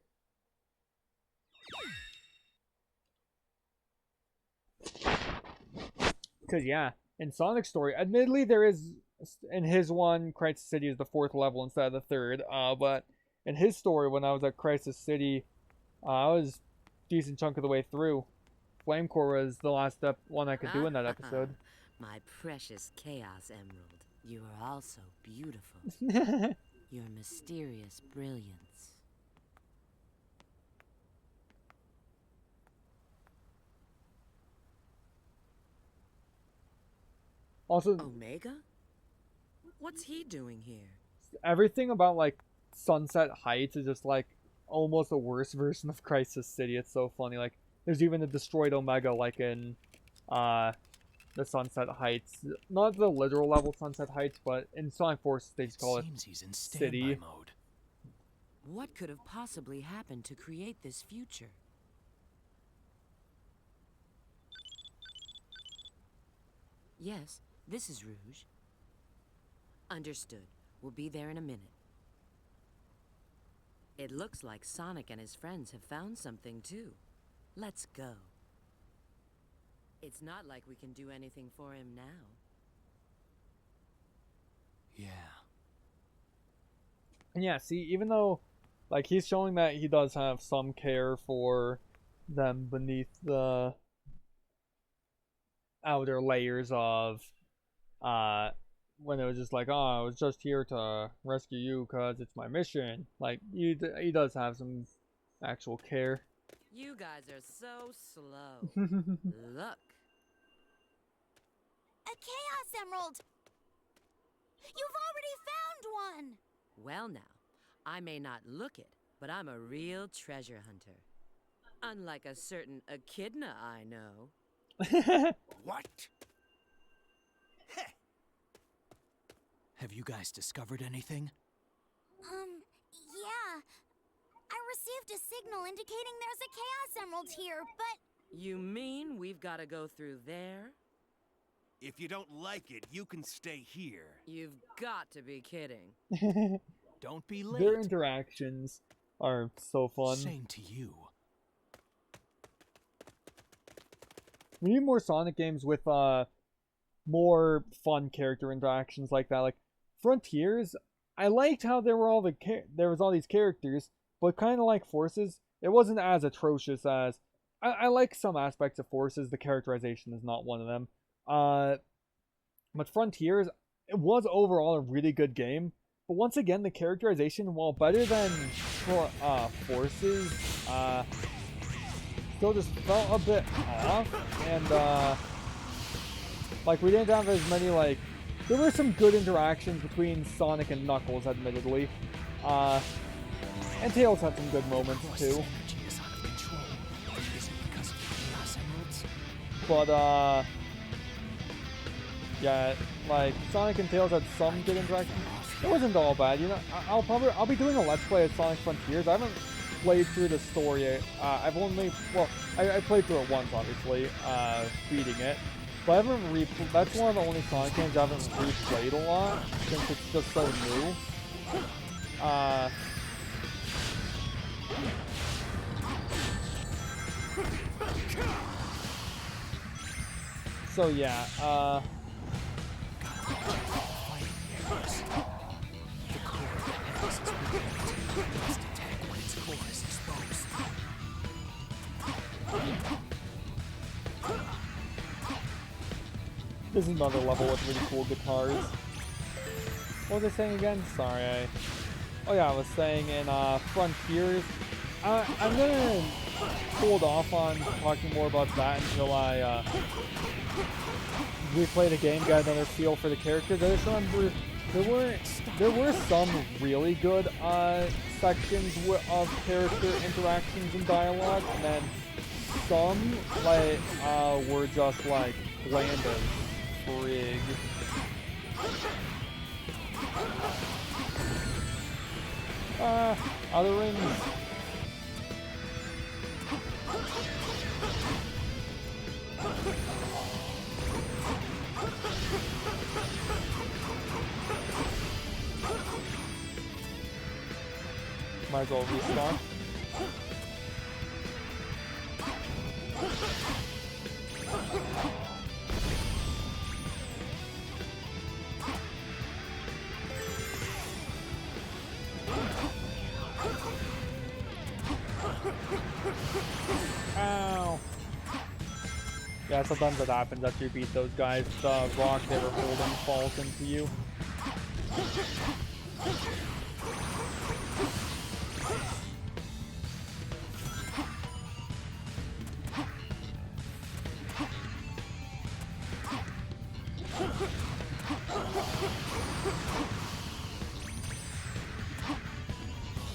Because, yeah, in Sonic's story, admittedly, there is, in his one, Crisis City is the 4th level instead of the 3rd, but in his story, when I was at Crisis City, I was a decent chunk of the way through. Flame Core was the last one I could do in that episode. My precious Chaos Emerald, you are also beautiful. Your mysterious brilliance. Also, Omega? What's he doing here? everything about, like, Sunset Heights is just, like, almost a worse version of Crisis City. It's so funny. Like, there's even a destroyed Omega, like, in, the Sunset Heights. Not the literal level Sunset Heights, but in Sonic Force, they just call it Seems he's in City. standby mode. What could have possibly happened to create this future? Yes, this is Rouge. Understood. We'll be there in a minute. It looks like Sonic and his friends have found something too. Let's go. It's not like we can do anything for him now. Yeah. And yeah, see, even though, like, he's showing that he does have some care for them beneath the outer layers of, when it was just like, oh, I was just here to rescue you because it's my mission. Like, he does have some actual care. You guys are so slow. Look. A Chaos Emerald! You've already found one! Well now, I may not look it, but I'm a real treasure hunter. Unlike a certain echidna I know. What? Heh. Have you guys discovered anything? Yeah. I received a signal indicating there's a Chaos Emerald here, but... You mean we've got to go through there? If you don't like it, you can stay here. You've got to be kidding. Don't be late. Their interactions are so fun. Same to you. We need more Sonic games with more fun character interactions like that. Like Frontiers, I liked how there were there was all these characters, but kind of like Forces, it wasn't as atrocious as I like some aspects of Forces. The characterization is not one of them. But Frontiers, it was overall a really good game. But once again, the characterization, while better than Forces, still just felt a bit off. And like we didn't have as many like. There were some good interactions between Sonic and Knuckles, admittedly. And Tails had some good moments too. But yeah, like Sonic and Tails had some good interactions. It wasn't all bad, you know. I'll be doing a Let's Play of Sonic Frontiers. I haven't played through the story. I've only I played through it once, obviously, beating it. But I haven't that's one of the only Sonic games I haven't replayed a lot since it's just so new. So yeah, this is another level with really cool guitars. What was I saying again? Sorry, oh yeah, I was saying in Frontiers, I'm gonna hold off on talking more about that until I replay the game, get another feel for the characters. I just remember there were some really good sections of character interactions and dialogue, and then some like were just like bland as frig. Other rings. Might as well respawn. Ow. Yeah, sometimes that happens after you beat those guys. The rock they were holding falls into you.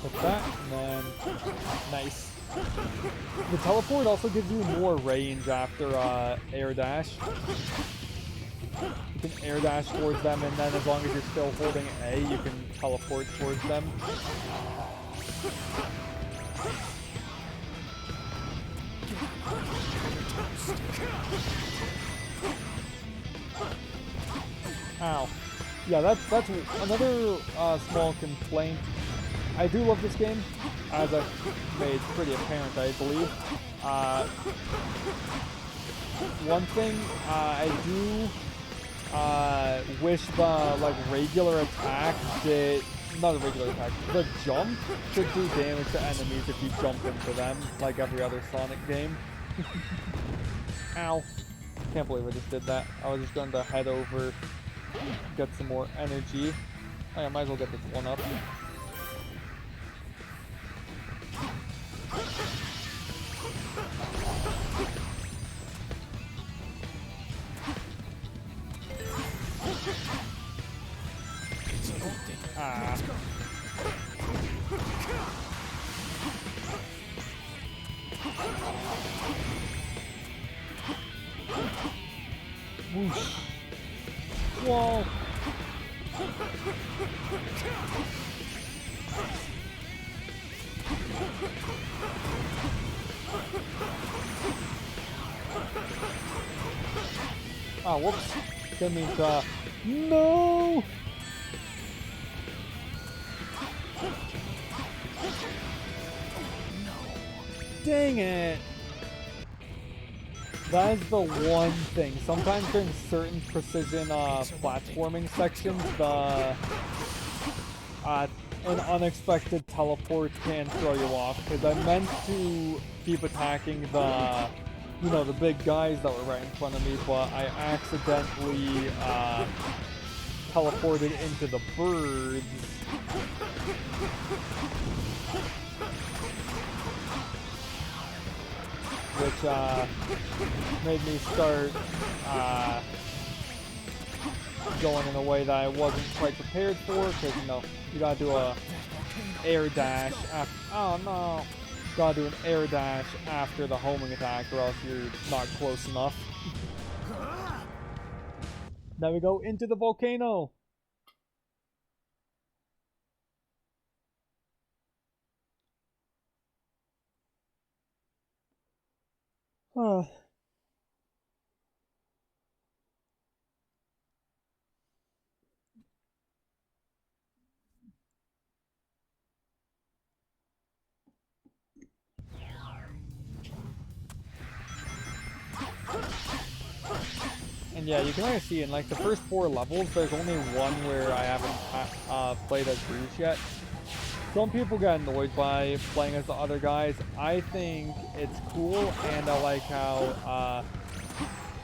Like that, and then nice. The teleport also gives you more range after air dash. You can air dash towards them, and then as long as you're still holding A, you can teleport towards them. Ow. Yeah, that's another small complaint. I do love this game, as I've made pretty apparent, I believe. One thing I do wish the like regular attack did, not a regular attack, the jump should do damage to enemies if you jump into them, like every other Sonic game. Ow. Can't believe I just did that. I was just going to head over, get some more energy. Oh yeah, might as well get this one up. Ah. Whoosh. Whoa. Oh, whoops. Didn't mean to. No! Dang it! That is the one thing. Sometimes during certain precision platforming sections, an unexpected teleport can throw you off. Because I meant to keep attacking the, you know, the big guys that were right in front of me, but I accidentally teleported into the birds. Which made me start going in a way that I wasn't quite prepared for, because, you know, you gotta do a air dash after, oh no, gotta do an air dash after the homing attack, or else you're not close enough. Now we go into the volcano. And yeah, you can already see in like the first 4 levels, there's only one where I haven't played as Rouge yet. Some people get annoyed by playing as the other guys. I think it's cool, and I like how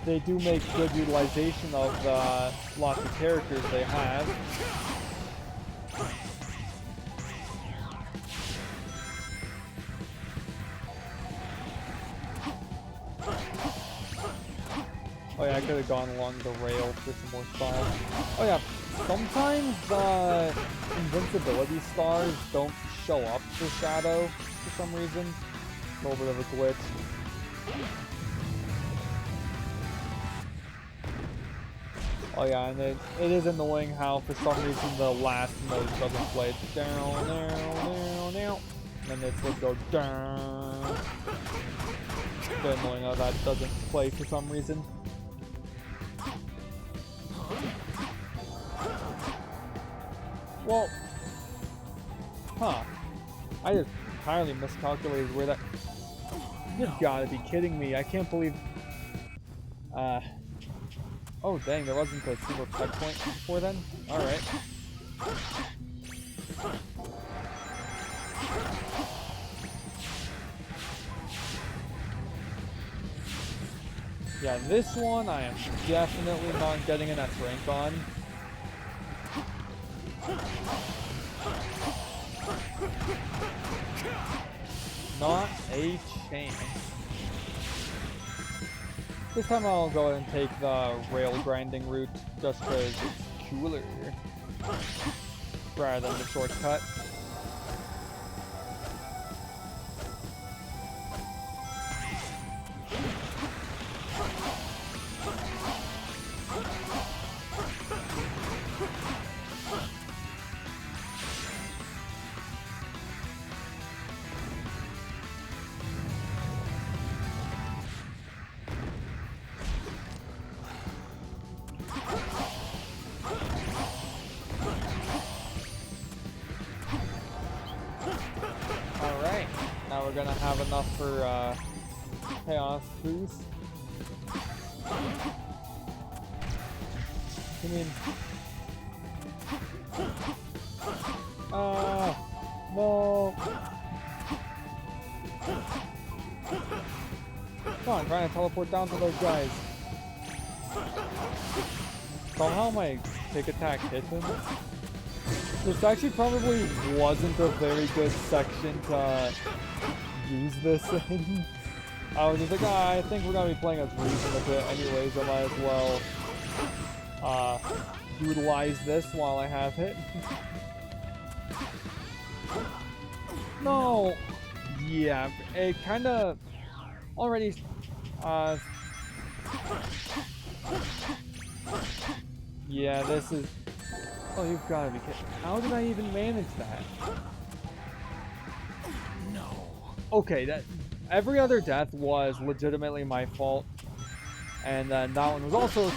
they do make good utilization of the lots of characters they have. Oh yeah, I could have gone along the rail for some more style. Oh yeah, sometimes the invincibility stars don't show up for Shadow for some reason. A little bit of a glitch. Oh yeah, and it is annoying how for some reason the last note doesn't play. It's down, down, down, down. And then it's supposed to go down. It's bit annoying how that doesn't play for some reason. Well, huh. I just entirely miscalculated where that... You've gotta be kidding me. I can't believe... Oh dang, there wasn't a single checkpoint before then? Alright. Yeah, this one I am definitely not getting an S rank on. Not a chance. This time I'll go ahead and take the rail grinding route just because it's cooler rather than the shortcut. Now we're gonna have enough for Chaos Boost. I mean... no! Come on, I'm trying to teleport down to those guys. Somehow my kick attack hit him. This actually probably wasn't a very good section to use this in. I was just like, I think we're gonna be playing as Reason a bit anyways, I might as well utilize this while I have it. No! Yeah, it kinda already Yeah, this is... Oh, you've got to be kidding. How did I even manage that? No. Okay, that... Every other death was legitimately my fault. And then that one was also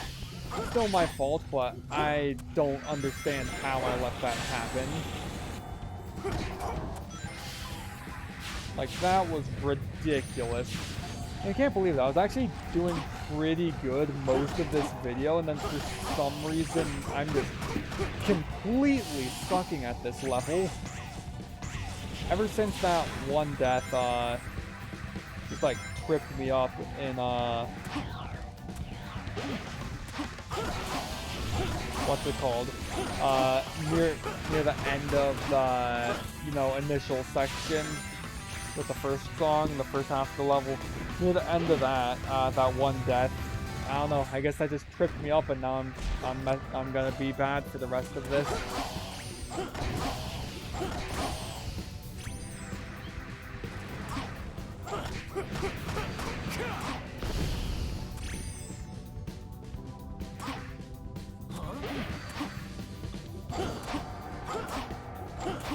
still my fault, but I don't understand how I let that happen. Like, that was ridiculous. I can't believe that. I was actually doing pretty good most of this video, and then for some reason, I'm just completely sucking at this level. Ever since that one death, just like tripped me up in, what's it called? Near the end of the, you know, initial section with the first song, the first half of the level. Near the end of that, that one death, I don't know. I guess that just tripped me up, and now I'm gonna be bad for the rest of this.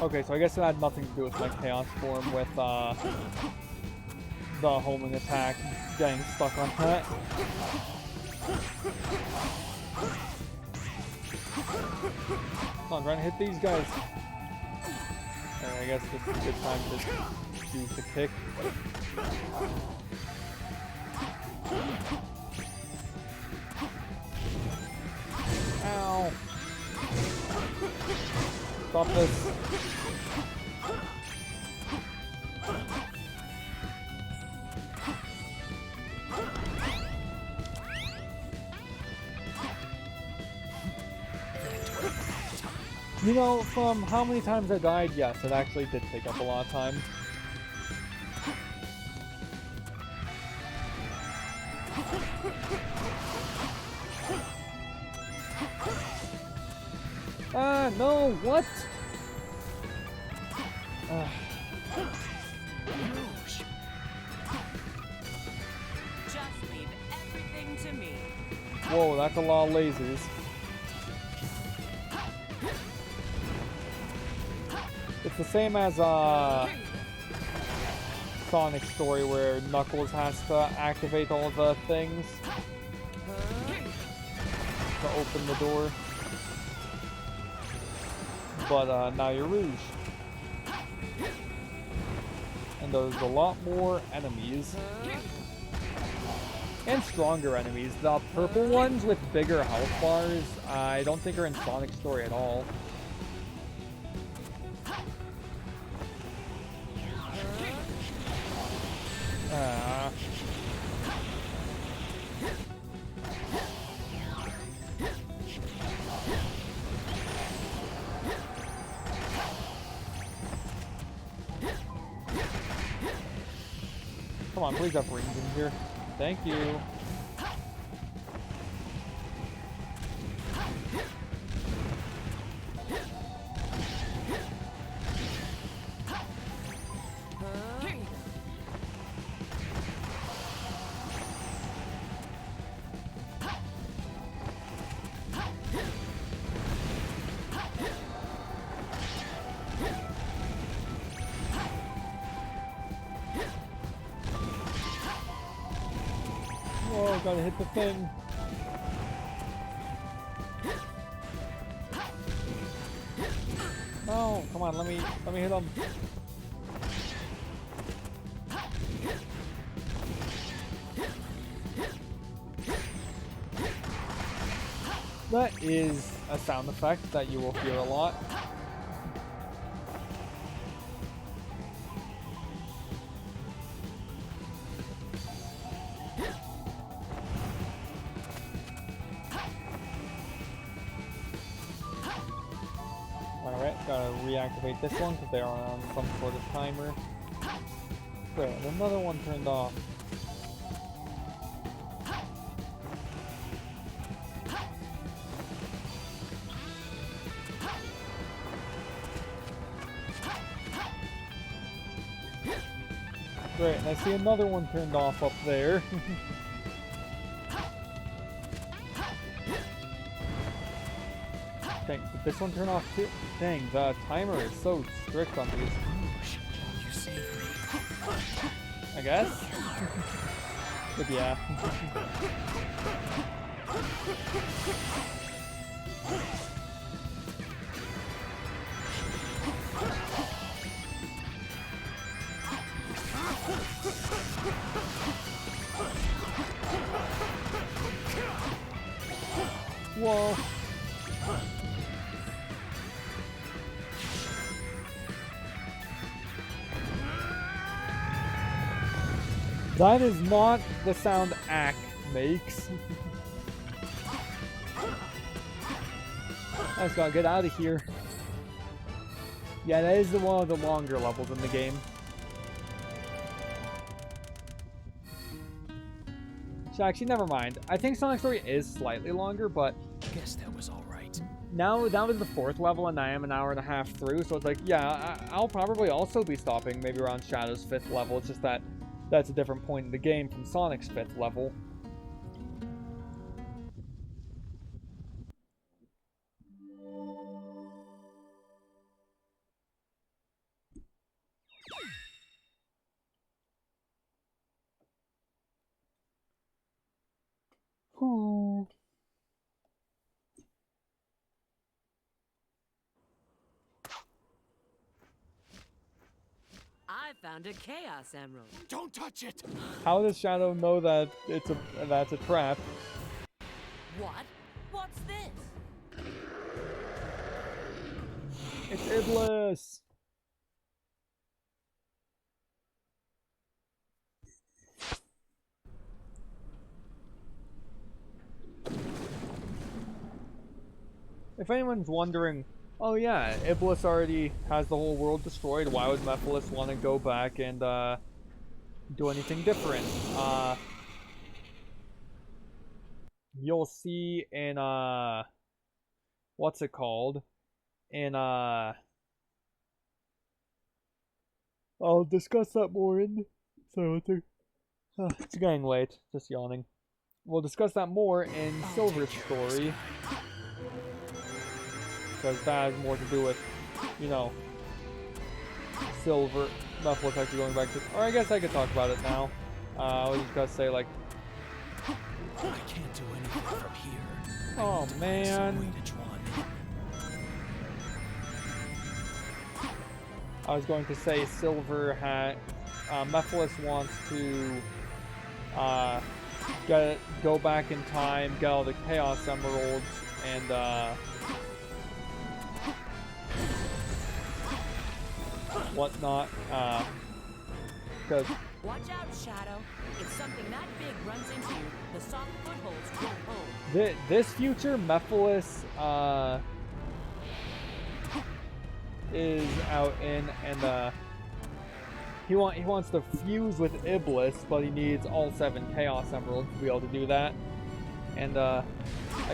Okay, so I guess it had nothing to do with my chaos form with the homing attack getting stuck on that. Come on, trying to hit these guys. Alright, I guess this is a good time to use the kick. Ow! Stop this. You know, from how many times I died, yes, it actually did take up a lot of time. Ah, no, what? Just leave everything to me. Whoa, that's a lot of lasers. It's the same as Sonic's story where Knuckles has to activate all the things to open the door. But now you're Rouge. And there's a lot more enemies. And stronger enemies. The purple ones with bigger health bars, I don't think are in Sonic's story at all. Come on, please have rings in here. Thank you. Whoa, gotta hit the thing. Oh, come on, let me hit him. That is a sound effect that you will hear a lot. Alright, gotta reactivate this one because they are on some sort of timer. Great, and another one turned off. Great, and I see another one turned off up there. Dang, did this one turn off too? Dang, the timer is so strict on these. You saved me. I guess? But yeah. Whoa. That is not the sound Ack makes. I just gotta get out of here. Yeah, that is one of the longer levels in the game. So actually, never mind. I think Sonic Story is slightly longer, but Guess that was all right. now that was the 4th level, and I am an hour and a half through, so it's like, yeah, I'll probably also be stopping maybe around Shadow's 5th level. It's just that that's a different point in the game from Sonic's 5th level. Hmm. I found a Chaos Emerald. Don't touch it! How does Shadow know that that's a trap? What? What's this? It's Iblis! If anyone's wondering, oh yeah, Iblis already has the whole world destroyed, why would Mephiles want to go back and do anything different? You'll see in what's it called? In I'll discuss that more in it's getting late, just yawning. We'll discuss that more in Silver's story. Because that has more to do with, you know, Silver, Mephiles actually going back to... Or I guess I could talk about it now. I was just gonna say, like... I can't do anything from here. Oh, man. Way to draw me. I was going to say Silver had... Mephiles wants to... go back in time, get all the Chaos Emeralds, and, whatnot, because... Watch out, Shadow. If something that big runs into you, the soft footholds won't hold. This future, Mephiles, is out in, and, he wants to fuse with Iblis, but he needs all 7 Chaos Emeralds to be able to do that. And, I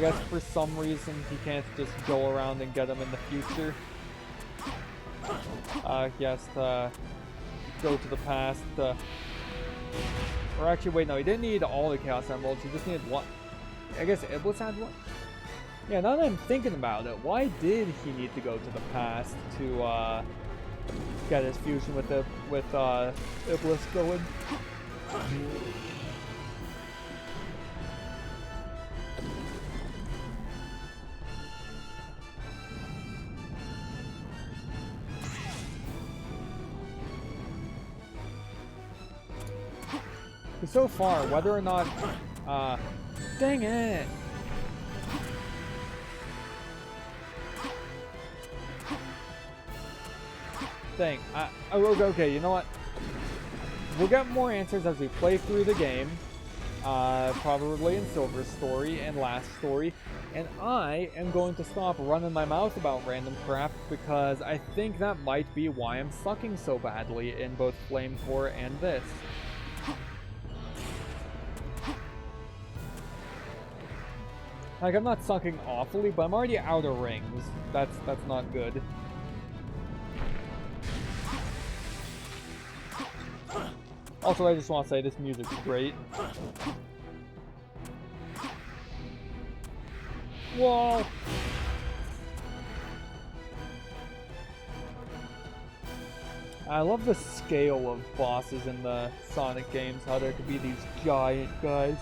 guess for some reason, he can't just go around and get them in the future. He has to go to the past, or actually, wait, no, he didn't need all the Chaos Emeralds, he just needed one. I guess Iblis had one? Yeah, now that I'm thinking about it, why did he need to go to the past to, get his fusion with Iblis going? So far, whether or not, dang it! Dang, okay, you know what? We'll get more answers as we play through the game, probably in Silver's story and last story, and I am going to stop running my mouth about random crap because I think that might be why I'm sucking so badly in both Flame Core and this. Like, I'm not sucking awfully, but I'm already out of rings. That's not good. Also, I just want to say this music's great. Whoa! I love the scale of bosses in the Sonic games, how there could be these giant guys.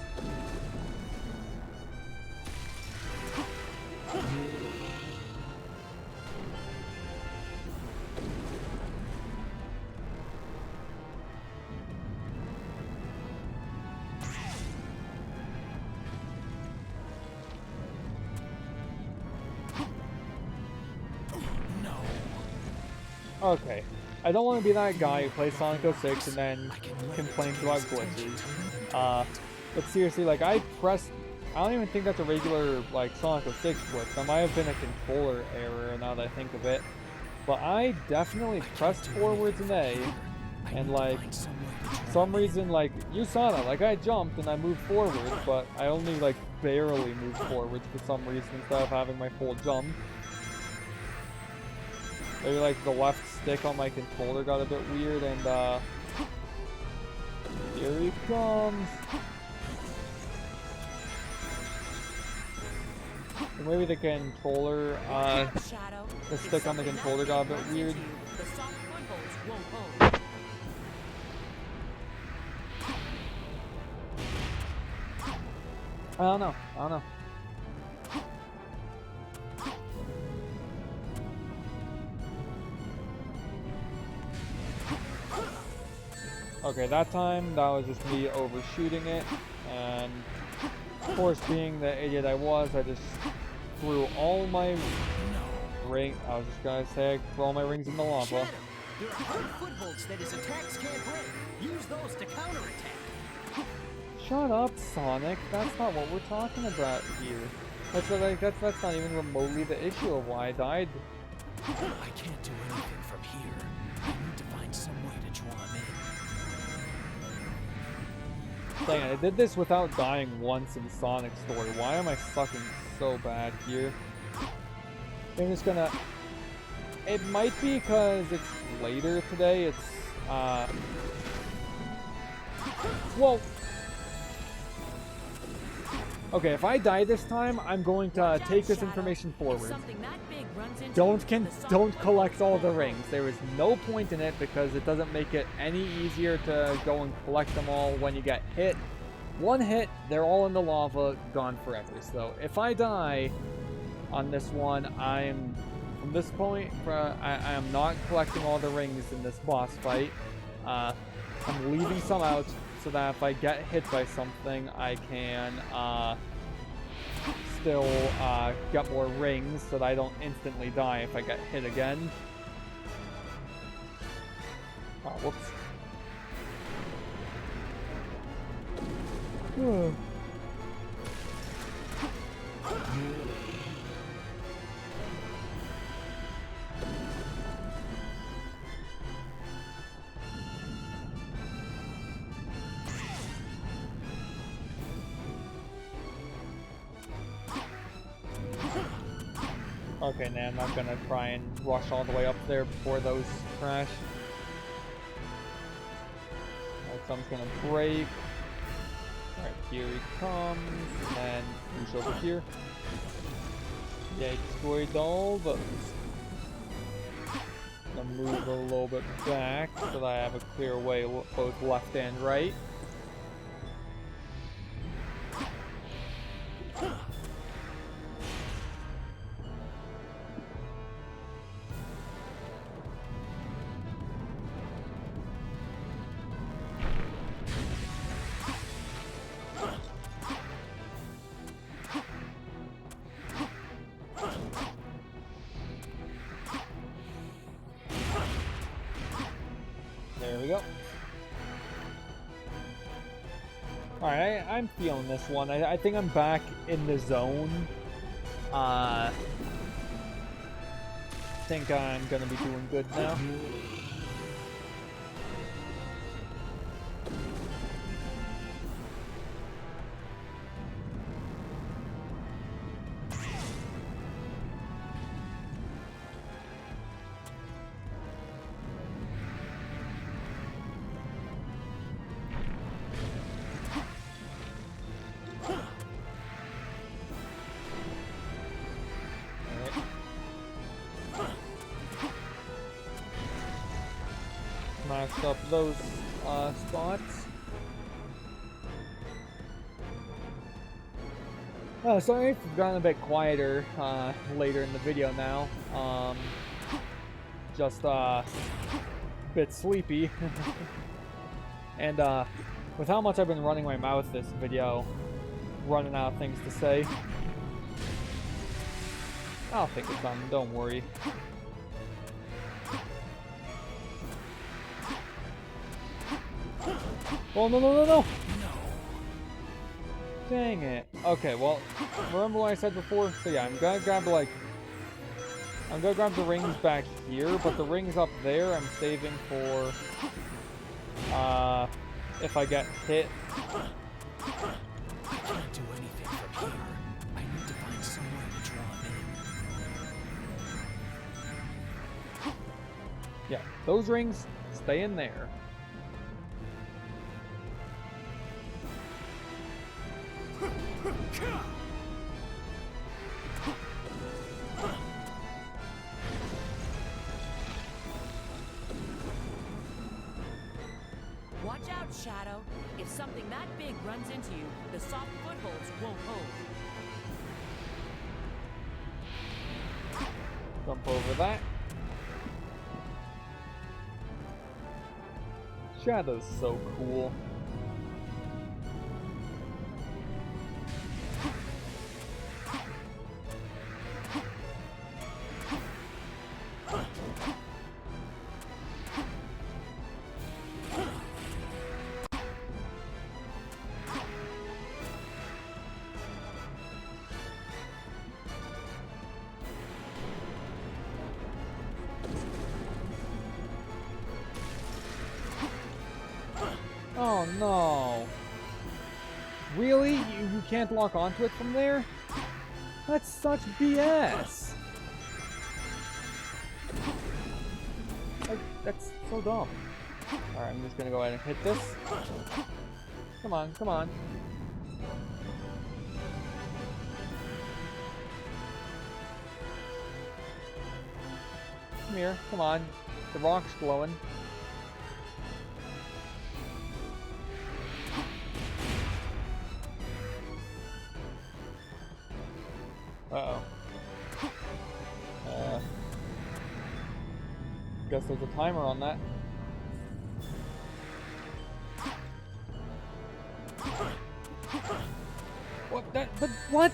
Okay, I don't want to be that guy who plays Sonic 06 and then complains about glitches. But seriously, like, I don't even think that's a regular, like, Sonic 06 glitch. That might have been a controller error now that I think of it. But I definitely pressed forwards in A, and, like, some reason, like, you saw that, like, I jumped and I moved forward, but I only, like, barely moved forwards for some reason instead of having my full jump. Maybe, like, the left stick on my controller got a bit weird, and, here he comes! Or maybe the controller, the stick on the controller got a bit weird. I don't know. Okay, that time, that was just me overshooting it, and of course, being the idiot I was, I just threw all my ring. I was just gonna say, throw all my rings in the lava. Shadow, there are hard footholds that his attacks can't break. Use those to counterattack. Shut up, Sonic. That's not what we're talking about here. That's not even remotely the issue of why I died. I can't do anything from here. I need to find some way to draw him in. Dang it, I did this without dying once in Sonic's story. Why am I sucking so bad here? I'm just gonna... It might be because it's later today. It's, well... Okay, if I die this time, I'm going to take this information forward. Don't collect all the rings. There is no point in it because it doesn't make it any easier to go and collect them all when you get hit. One hit, they're all in the lava, gone forever. So if I die on this one, from this point, I am not collecting all the rings in this boss fight. I'm leaving some out so that if I get hit by something, I can still get more rings so that I don't instantly die if I get hit again. Oh, whoops. Okay, now I'm not gonna try and rush all the way up there before those crash. Alright, some's gonna break. Alright, here he comes, and then who's over here? Yeah, he destroyed all those. I'm gonna move a little bit back so that I have a clear way both left and right. There we go. Alright, I'm feeling this one. I think I'm back in the zone. I think I'm gonna be doing good now. matched up those spots. Oh, sorry if I've gotten a bit quieter later in the video now. Just a bit sleepy. And with how much I've been running my mouth this video, running out of things to say. I'll think of something, don't worry. Oh, no! Dang it. Okay, well, remember what I said before? So yeah, I'm gonna grab the rings back here, but the rings up there I'm saving for, if I get hit. I can't do anything from here. I need to find somewhere to draw him in. Yeah, those rings stay in there. Watch out, Shadow. If something that big runs into you, the soft footholds won't hold. Jump over that. Shadow's so cool. Oh no. Really? You can't lock onto it from there? That's such BS. Like, that's so dumb. Alright, I'm just gonna go ahead and hit this. Come on, come on. Come here, come on. The rock's glowing. Guess there's a timer on that. What? But what?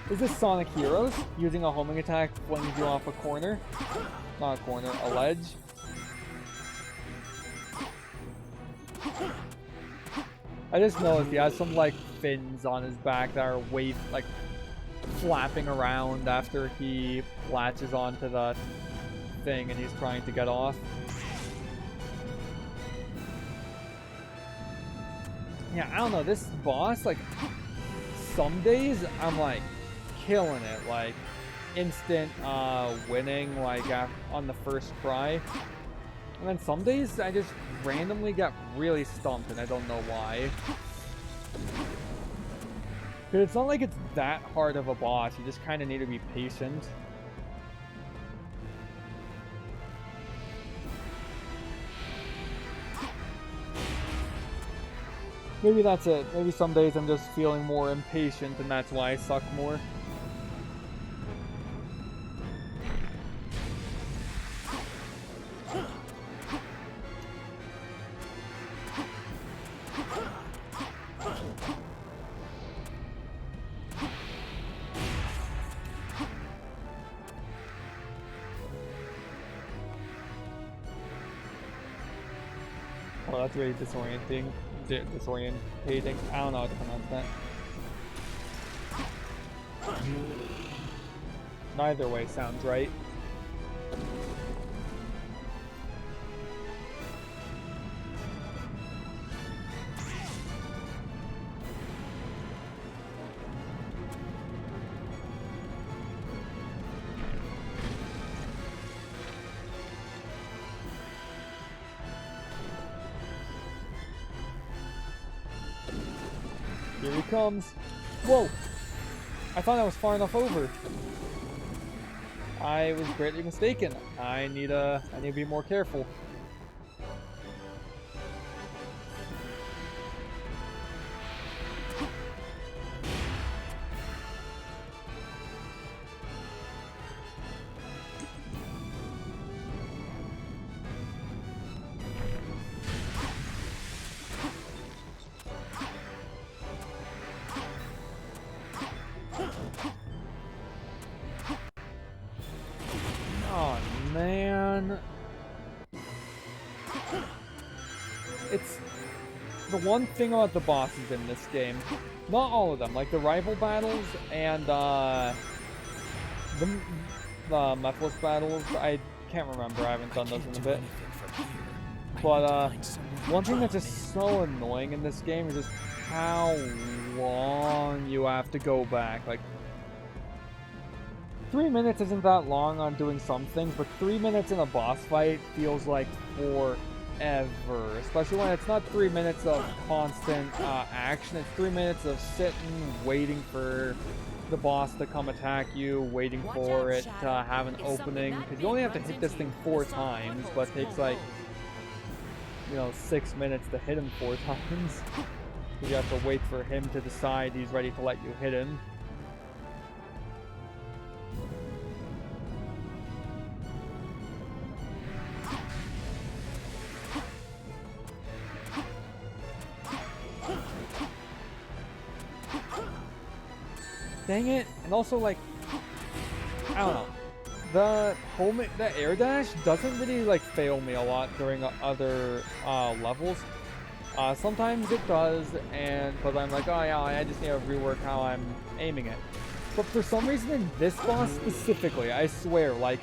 Is this Sonic Heroes? Using a homing attack flings you off a corner? Not a corner, a ledge. I just noticed he has some like fins on his back that are like flapping around after he latches onto the thing and he's trying to get off. Yeah, I don't know, this boss, like, some days I'm like killing it, like instant winning, like on the first try. And then some days I just randomly get really stumped and I don't know why. Because it's not like it's that hard of a boss, you just kind of need to be patient. Maybe that's it. Maybe some days I'm just feeling more impatient and that's why I suck more. Well, that's really disorienting. Disorientating. I don't know how to pronounce that. Neither way sounds right. Here he comes. Whoa! I thought I was far enough over. I was greatly mistaken. I need to be more careful. Oh man. It's the one thing about the bosses in this game. Not all of them, like the rival battles and the Mephiles battles. I can't remember, I haven't done those in a bit. But one thing that's just so annoying in this game is just how long you have to go back. Like 3 minutes isn't that long on doing some things, but 3 minutes in a boss fight feels like forever. Especially when it's not 3 minutes of constant action, it's 3 minutes of sitting, waiting for the boss to come attack you, waiting for it to have an opening. Because you only have to hit this thing 4 times, but it takes like, 6 minutes to hit him 4 times. You have to wait for him to decide he's ready to let you hit him. Dang it. And also, like, I don't know. The air dash doesn't really, like, fail me a lot during other levels. Sometimes it does, but I'm like, oh yeah, I just need to rework how I'm aiming it. But for some reason in this boss specifically, I swear, like,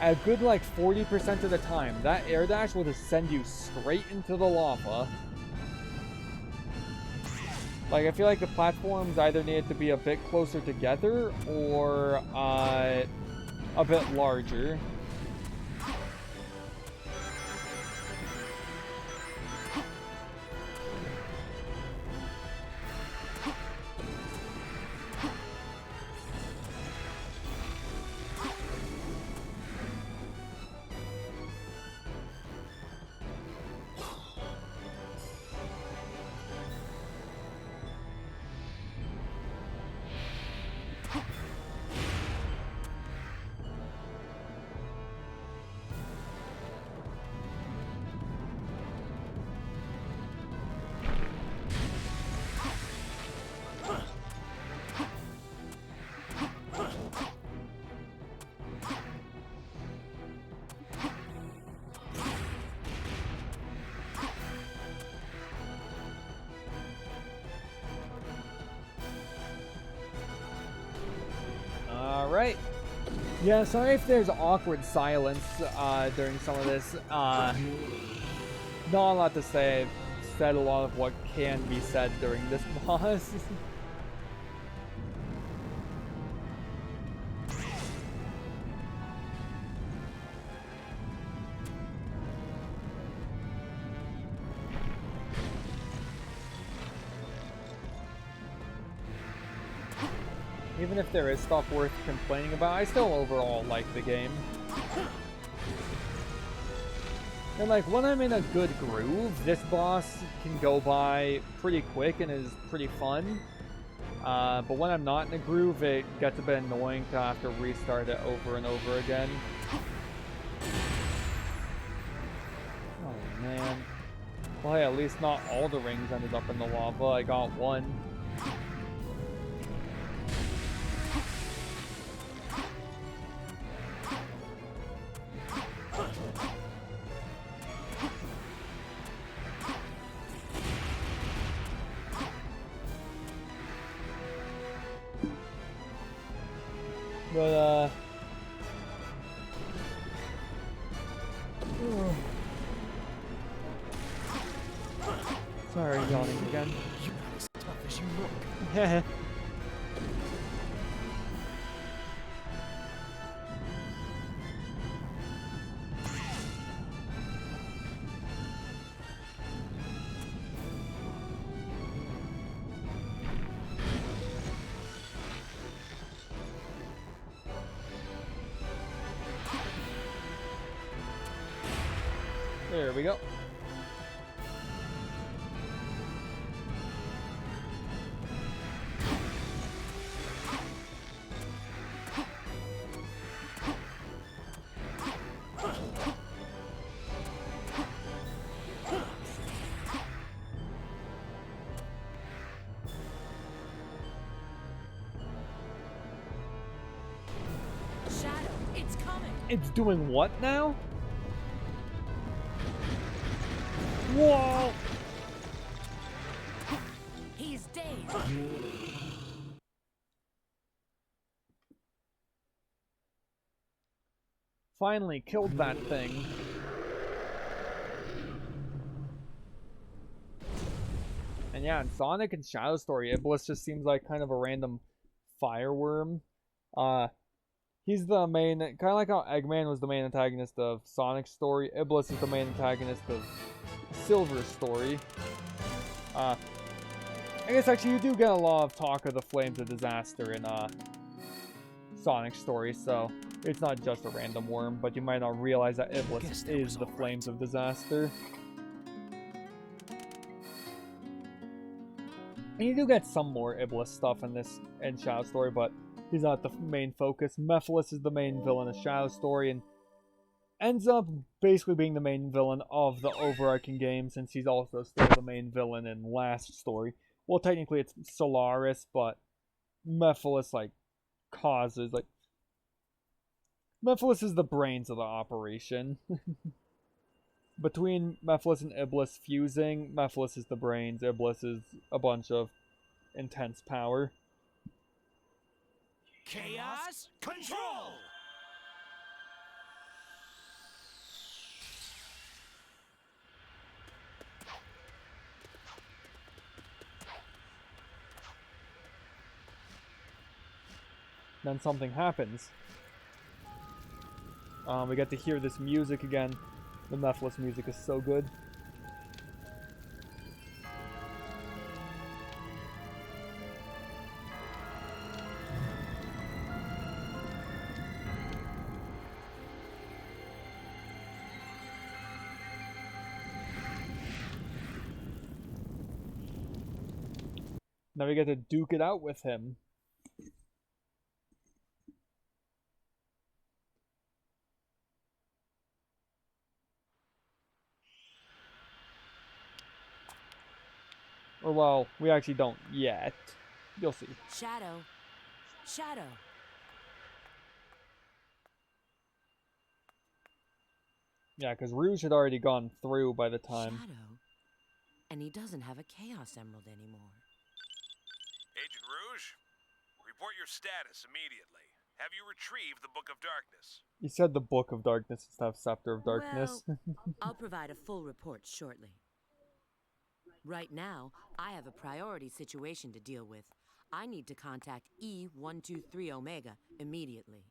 a good, like, 40% of the time, that air dash will just send you straight into the lava. Like, I feel like the platforms either needed to be a bit closer together or a bit larger. Alright. Yeah, sorry if there's awkward silence during some of this. Not a lot to say. I've said a lot of what can be said during this boss. Even if there is stuff worth complaining about, I still overall like the game. And like, when I'm in a good groove, this boss can go by pretty quick and is pretty fun. But when I'm not in a groove, it gets a bit annoying to have to restart it over and over again. Oh man. Well, hey, at least not all the rings ended up in the lava. I got one. But, sorry, yawning again. You're not as tough as you look. There we go. Shadow, it's coming. It's doing what now? Whoa! He's dazed. Finally killed that thing. And yeah, in Sonic and Shadow Story, Iblis just seems like kind of a random fireworm. He's the main, kind of like how Eggman was the main antagonist of Sonic's story. Iblis is the main antagonist of Silver's story. I guess actually you do get a lot of talk of the Flames of Disaster in Sonic's story, so it's not just a random worm, but you might not realize that Iblis is the Flames of Disaster. And you do get some more Iblis stuff in this in Shadow Story, but he's not the main focus. Mephiles is the main villain of Shadow Story, and ends up basically being the main villain of the overarching game, since he's also still the main villain in Last Story. Well, technically it's Solaris, but Mephiles, like, causes, like... Mephiles is the brains of the operation. Between Mephiles and Iblis fusing, Mephiles is the brains, Iblis is a bunch of intense power. Chaos control! Then something happens. We get to hear this music again. The Mephiles music is so good. Now we get to duke it out with him. Or, well, we actually don't yet. You'll see. Shadow. Shadow. Yeah, because Rouge had already gone through by the time. Shadow. And he doesn't have a Chaos Emerald anymore. Agent Rouge, report your status immediately. Have you retrieved the Book of Darkness? You said the Book of Darkness instead of Scepter of Darkness. Well, I'll provide a full report shortly. Right now, I have a priority situation to deal with. I need to contact E123 Omega immediately.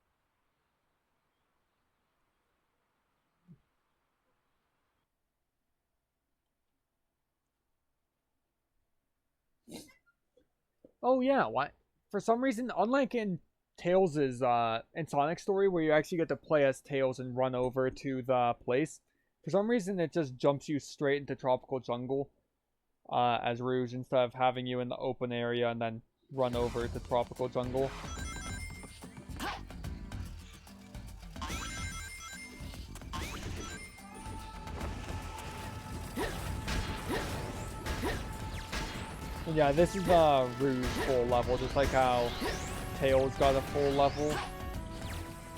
Oh yeah, what? For some reason, unlike in Tails' in Sonic's story, where you actually get to play as Tails and run over to the place, for some reason it just jumps you straight into Tropical Jungle as Rouge, instead of having you in the open area and then run over to Tropical Jungle. And yeah, this is Rouge full level, just like how Tails got a full level.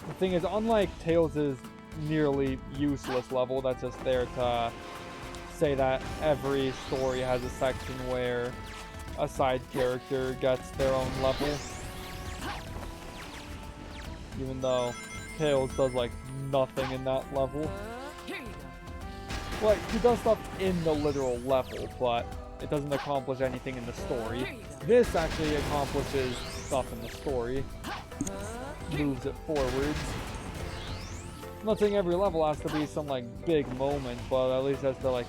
The thing is, unlike Tails' nearly useless level that's just there to say that every story has a section where a side character gets their own level. Even though Tails does like nothing in that level. Here you go. Like, he does stuff in the literal level, but it doesn't accomplish anything in the story. This actually accomplishes stuff in the story. Moves it forwards. I'm not saying every level has to be some like big moment, but at least has to like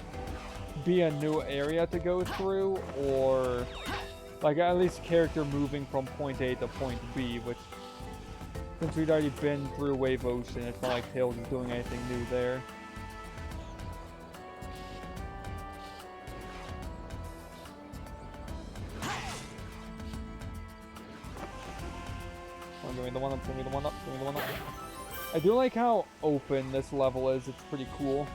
be a new area to go through, or like at least character moving from point A to point B, which since we'd already been through Wave Ocean, it's not like Tails is doing anything new there. Give me the 1-up, give me the 1-up, give me the 1-up. I do like how open this level is. It's pretty cool.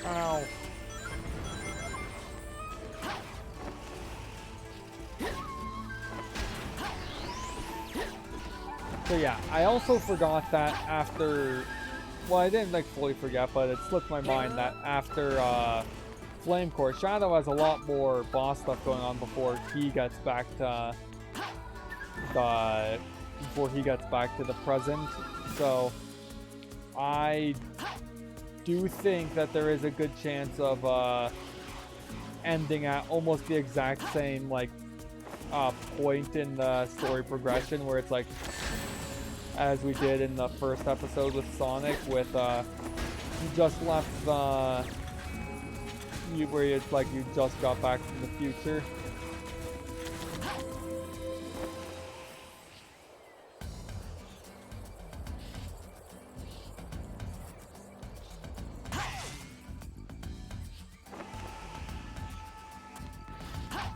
Ow. So yeah, I also forgot that after, well, I didn't like fully forget, but it slipped my mind that after Flame Core, Shadow has a lot more boss stuff going on before he gets back to the present. So I do think that there is a good chance of ending at almost the exact same like point in the story progression, where it's like as we did in the first episode with Sonic, with you just left the where it's like you just got back from the future.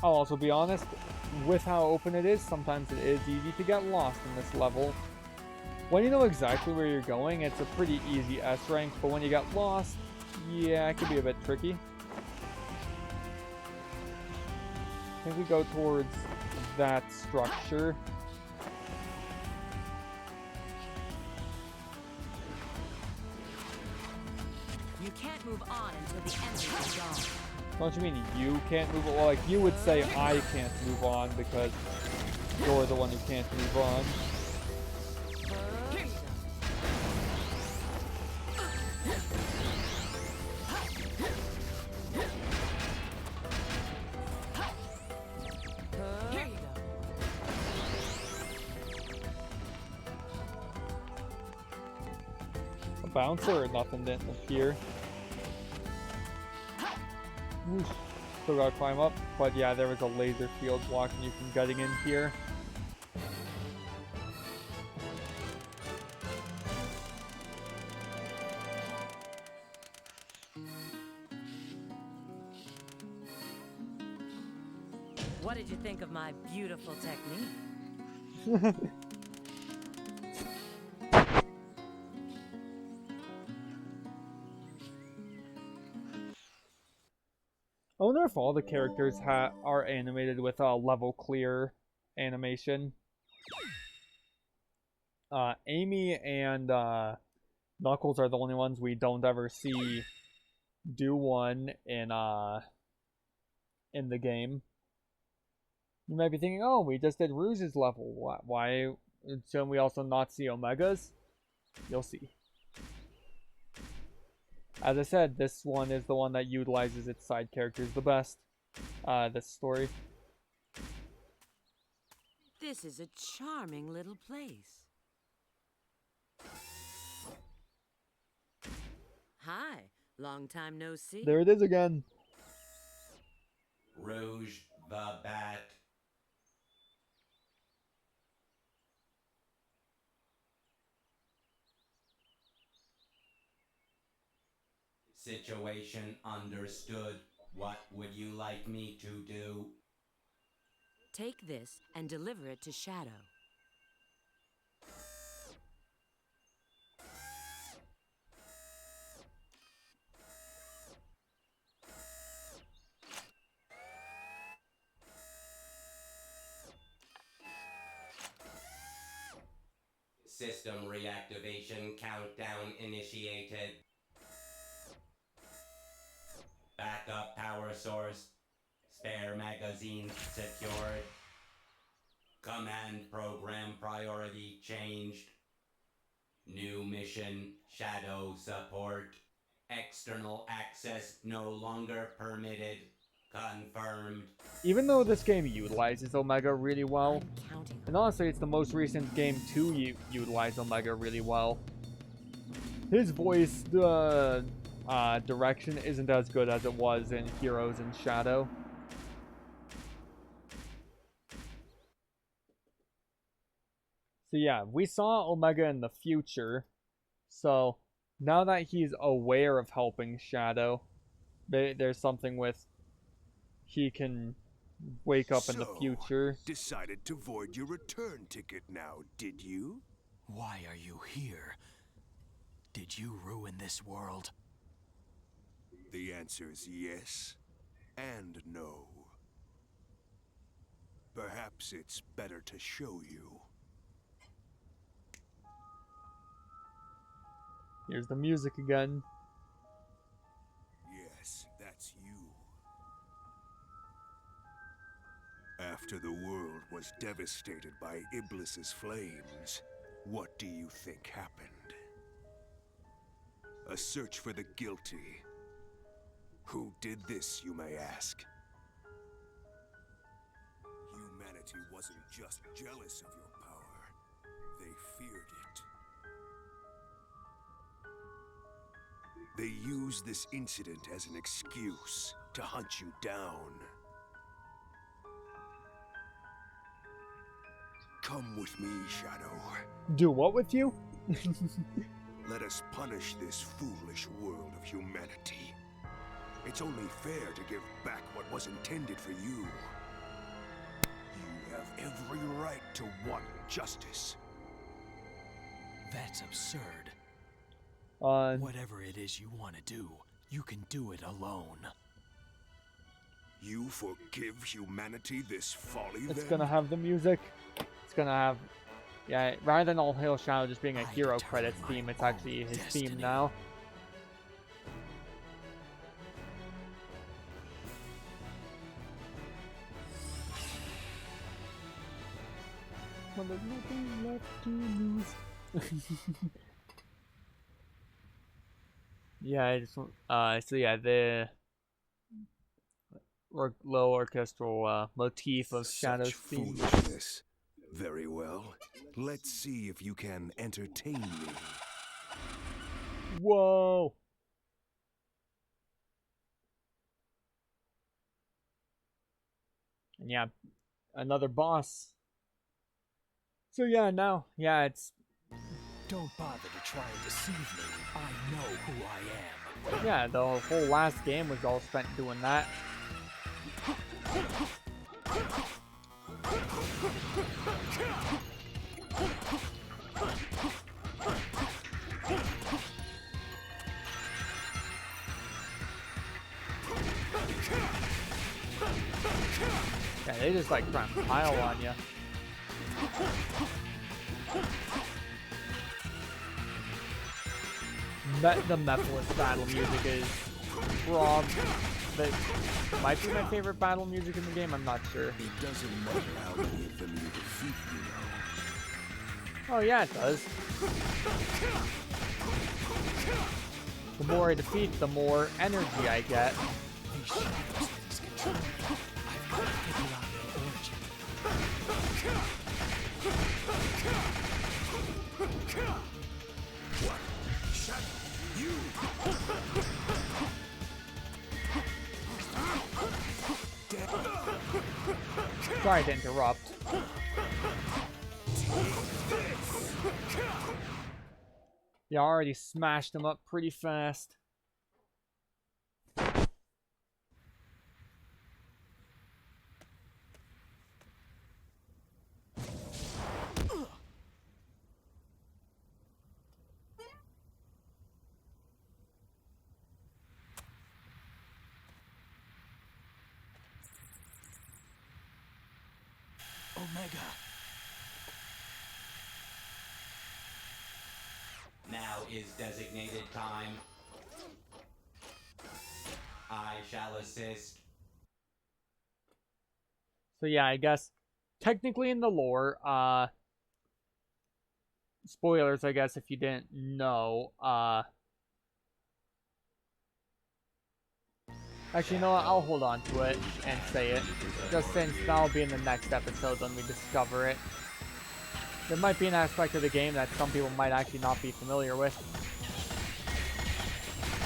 I'll also be honest, with how open it is, sometimes it is easy to get lost in this level. When you know exactly where you're going, it's a pretty easy S rank, but when you get lost, yeah, it can be a bit tricky. I think we go towards that structure. You can't move on until the enemy is gone. Don't you mean you can't move on? Well, like, you would say I can't move on because you're the one who can't move on. Here you go. A bouncer or nothing didn't appear. Whoosh. Still gotta climb up, but yeah, there was a laser field blocking you from getting in here. What did you think of my beautiful technique? I wonder if all the characters are animated with a level clear animation. Amy and Knuckles are the only ones we don't ever see do one in the game. You might be thinking, oh, we just did Rouge's level. Why shouldn't we also not see Omega's? You'll see. As I said, this one is the one that utilizes its side characters the best. This story. This is a charming little place. Hi, long time no see. There it is again. Rouge the Bat. Situation understood. What would you like me to do? Take this and deliver it to Shadow. System reactivation countdown initiated. Backup power source. Spare magazine secured. Command program priority changed. New mission, Shadow support. External access no longer permitted. Confirmed. Even though this game utilizes Omega really well, I'm counting. and honestly, it's the most recent game to utilize Omega really well, his voice direction isn't as good as it was in Heroes and Shadow. So yeah, we saw Omega in the future, so now that he's aware of helping Shadow, there's something with he can wake up in the future. Decided to void your return ticket now, did you? Why are you here? Did you ruin this world? The answer's yes and no. Perhaps it's better to show you. Here's the music again. Yes, that's you. After the world was devastated by Iblis's flames, what do you think happened? A search for the guilty. Who did this, you may ask? Humanity wasn't just jealous of your power. They feared it. They used this incident as an excuse to hunt you down. Come with me, Shadow. Do what with you? Let us punish this foolish world of humanity. It's only fair to give back what was intended for you. You have every right to want justice. That's absurd. Uh, Whatever it is you want to do, you can do it alone. You forgive humanity this folly, it's then? gonna have the music. It's gonna have, yeah, rather than All Hail Shadow just being a hero credits theme, it's actually his theme now. Well, there's nothing left to lose. Yeah, I just so yeah, the low orchestral motif of Shadow's Such theme. foolishness. Very well. Let's see if you can entertain me. Whoa! And yeah, another boss. So yeah, now, yeah, it's... Don't bother to try and deceive me. I know who I am. Yeah, the whole last game was all spent doing that. Yeah, they just like try and pile on you. The Mephiles battle music is might be my favorite battle music in the game, I'm not sure. It doesn't matter how many of them you defeat, you know. Oh yeah, it does. The more I defeat, the more energy I get. These shadows things control me. I've got to figure out their origin. What? Shadow, you! Sorry to interrupt. Yeah, I already smashed him up pretty fast. Omega. Now is designated time. I shall assist. So yeah, I guess technically in the lore, spoilers I guess if you didn't know, actually, you know what? I'll hold on to it and say it. Just since that'll be in the next episode when we discover it. There might be an aspect of the game that some people might actually not be familiar with.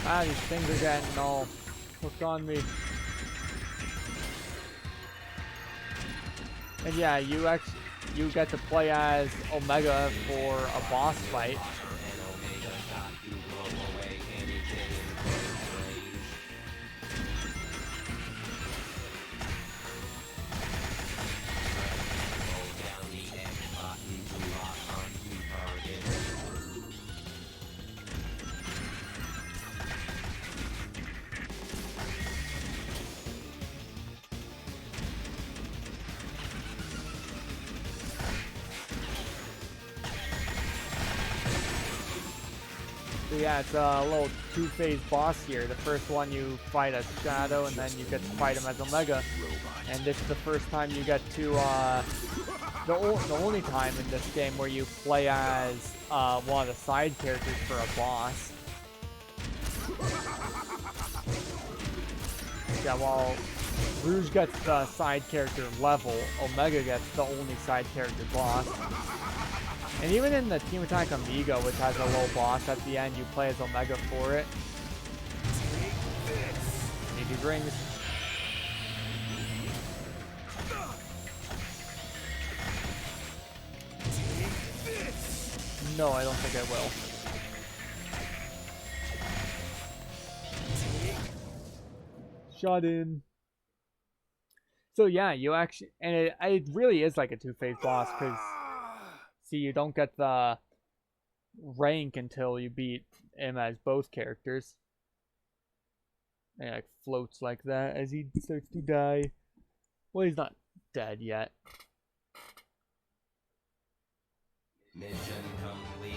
Ah, these things are getting all hooked on me. And yeah, you get to play as Omega for a boss fight. So yeah, it's a little two-phase boss here. The first one you fight as Shadow, and then you get to fight him as Omega. And this is the first time you get to, the only time in this game where you play as one of the side characters for a boss. Yeah, while Rouge gets the side character level, Omega gets the only side character boss. And even in the Team Attack Amiga, which has a low boss at the end, you play as Omega for it. Maybe rings. No, I don't think I will. Shot in. So yeah, you actually, and it really is like a two-phase boss, because see, you don't get the rank until you beat him as both characters. And it like floats like that as he starts to die. Well, he's not dead yet. Mission complete.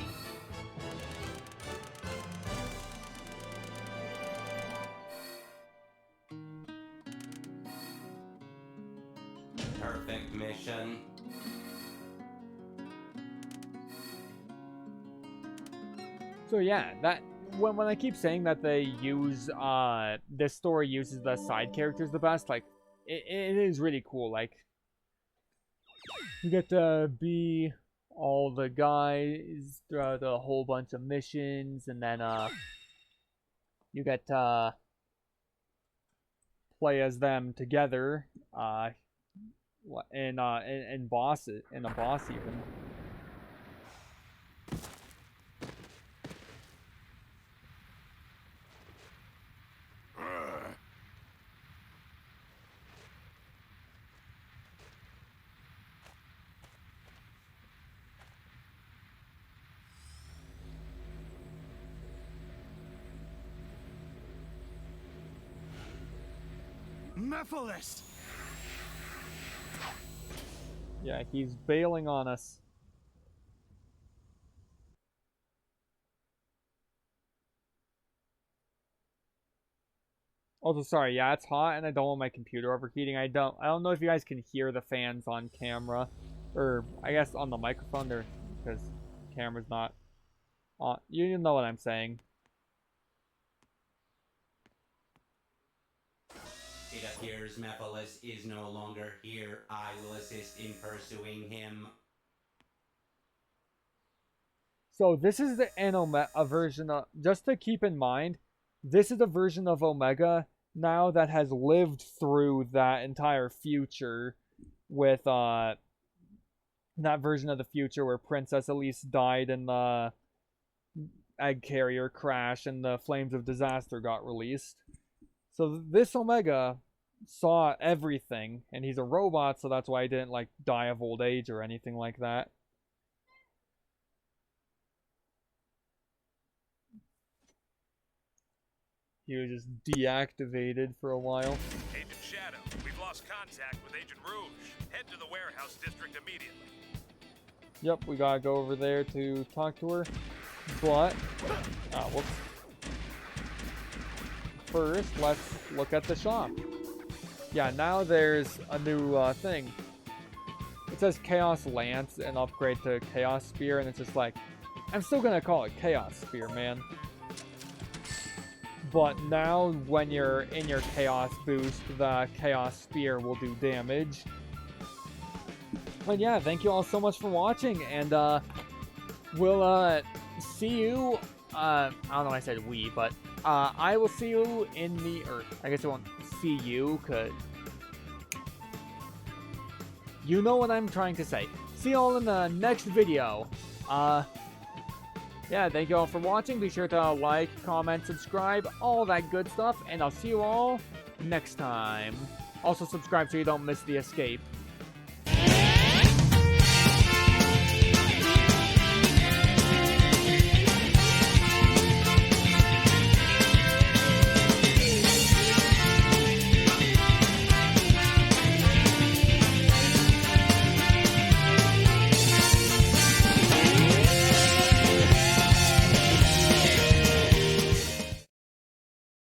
Perfect mission. So yeah, that when I keep saying that they use this story uses the side characters the best, like it is really cool. Like you get to be all the guys throughout a whole bunch of missions, and then you get to play as them together in a boss even. Mephiles! Yeah, he's bailing on us. Also, sorry, yeah, it's hot and I don't want my computer overheating. I don't know if you guys can hear the fans on camera, or I guess on the microphone there, because camera's not on. You know what I'm saying. It appears Mephiles is no longer here. I will assist in pursuing him. So this is a version of, just to keep in mind, this is a version of Omega now that has lived through that entire future with that version of the future where Princess Elise died in the egg carrier crash and the Flames of Disaster got released. So this Omega saw everything, and he's a robot, so that's why he didn't like die of old age or anything like that. He was just deactivated for a while. Agent Shadow, we've lost contact with Agent Rouge. Head to the warehouse district immediately. Yep, we gotta go over there to talk to her. But, whoops. First, let's look at the shop. Yeah, now there's a new thing. It says Chaos Lance and upgrade to Chaos Spear, and it's just like, I'm still gonna call it Chaos Spear, man. But now, when you're in your Chaos boost, the Chaos Spear will do damage. But yeah, thank you all so much for watching, and we'll see you. I don't know why I said we, but I will see you in the, or I guess I won't see you, cause you know what I'm trying to say. See you all in the next video. Yeah, thank you all for watching. Be sure to like, comment, subscribe, all that good stuff, and I'll see you all next time. Also subscribe so you don't miss the escape.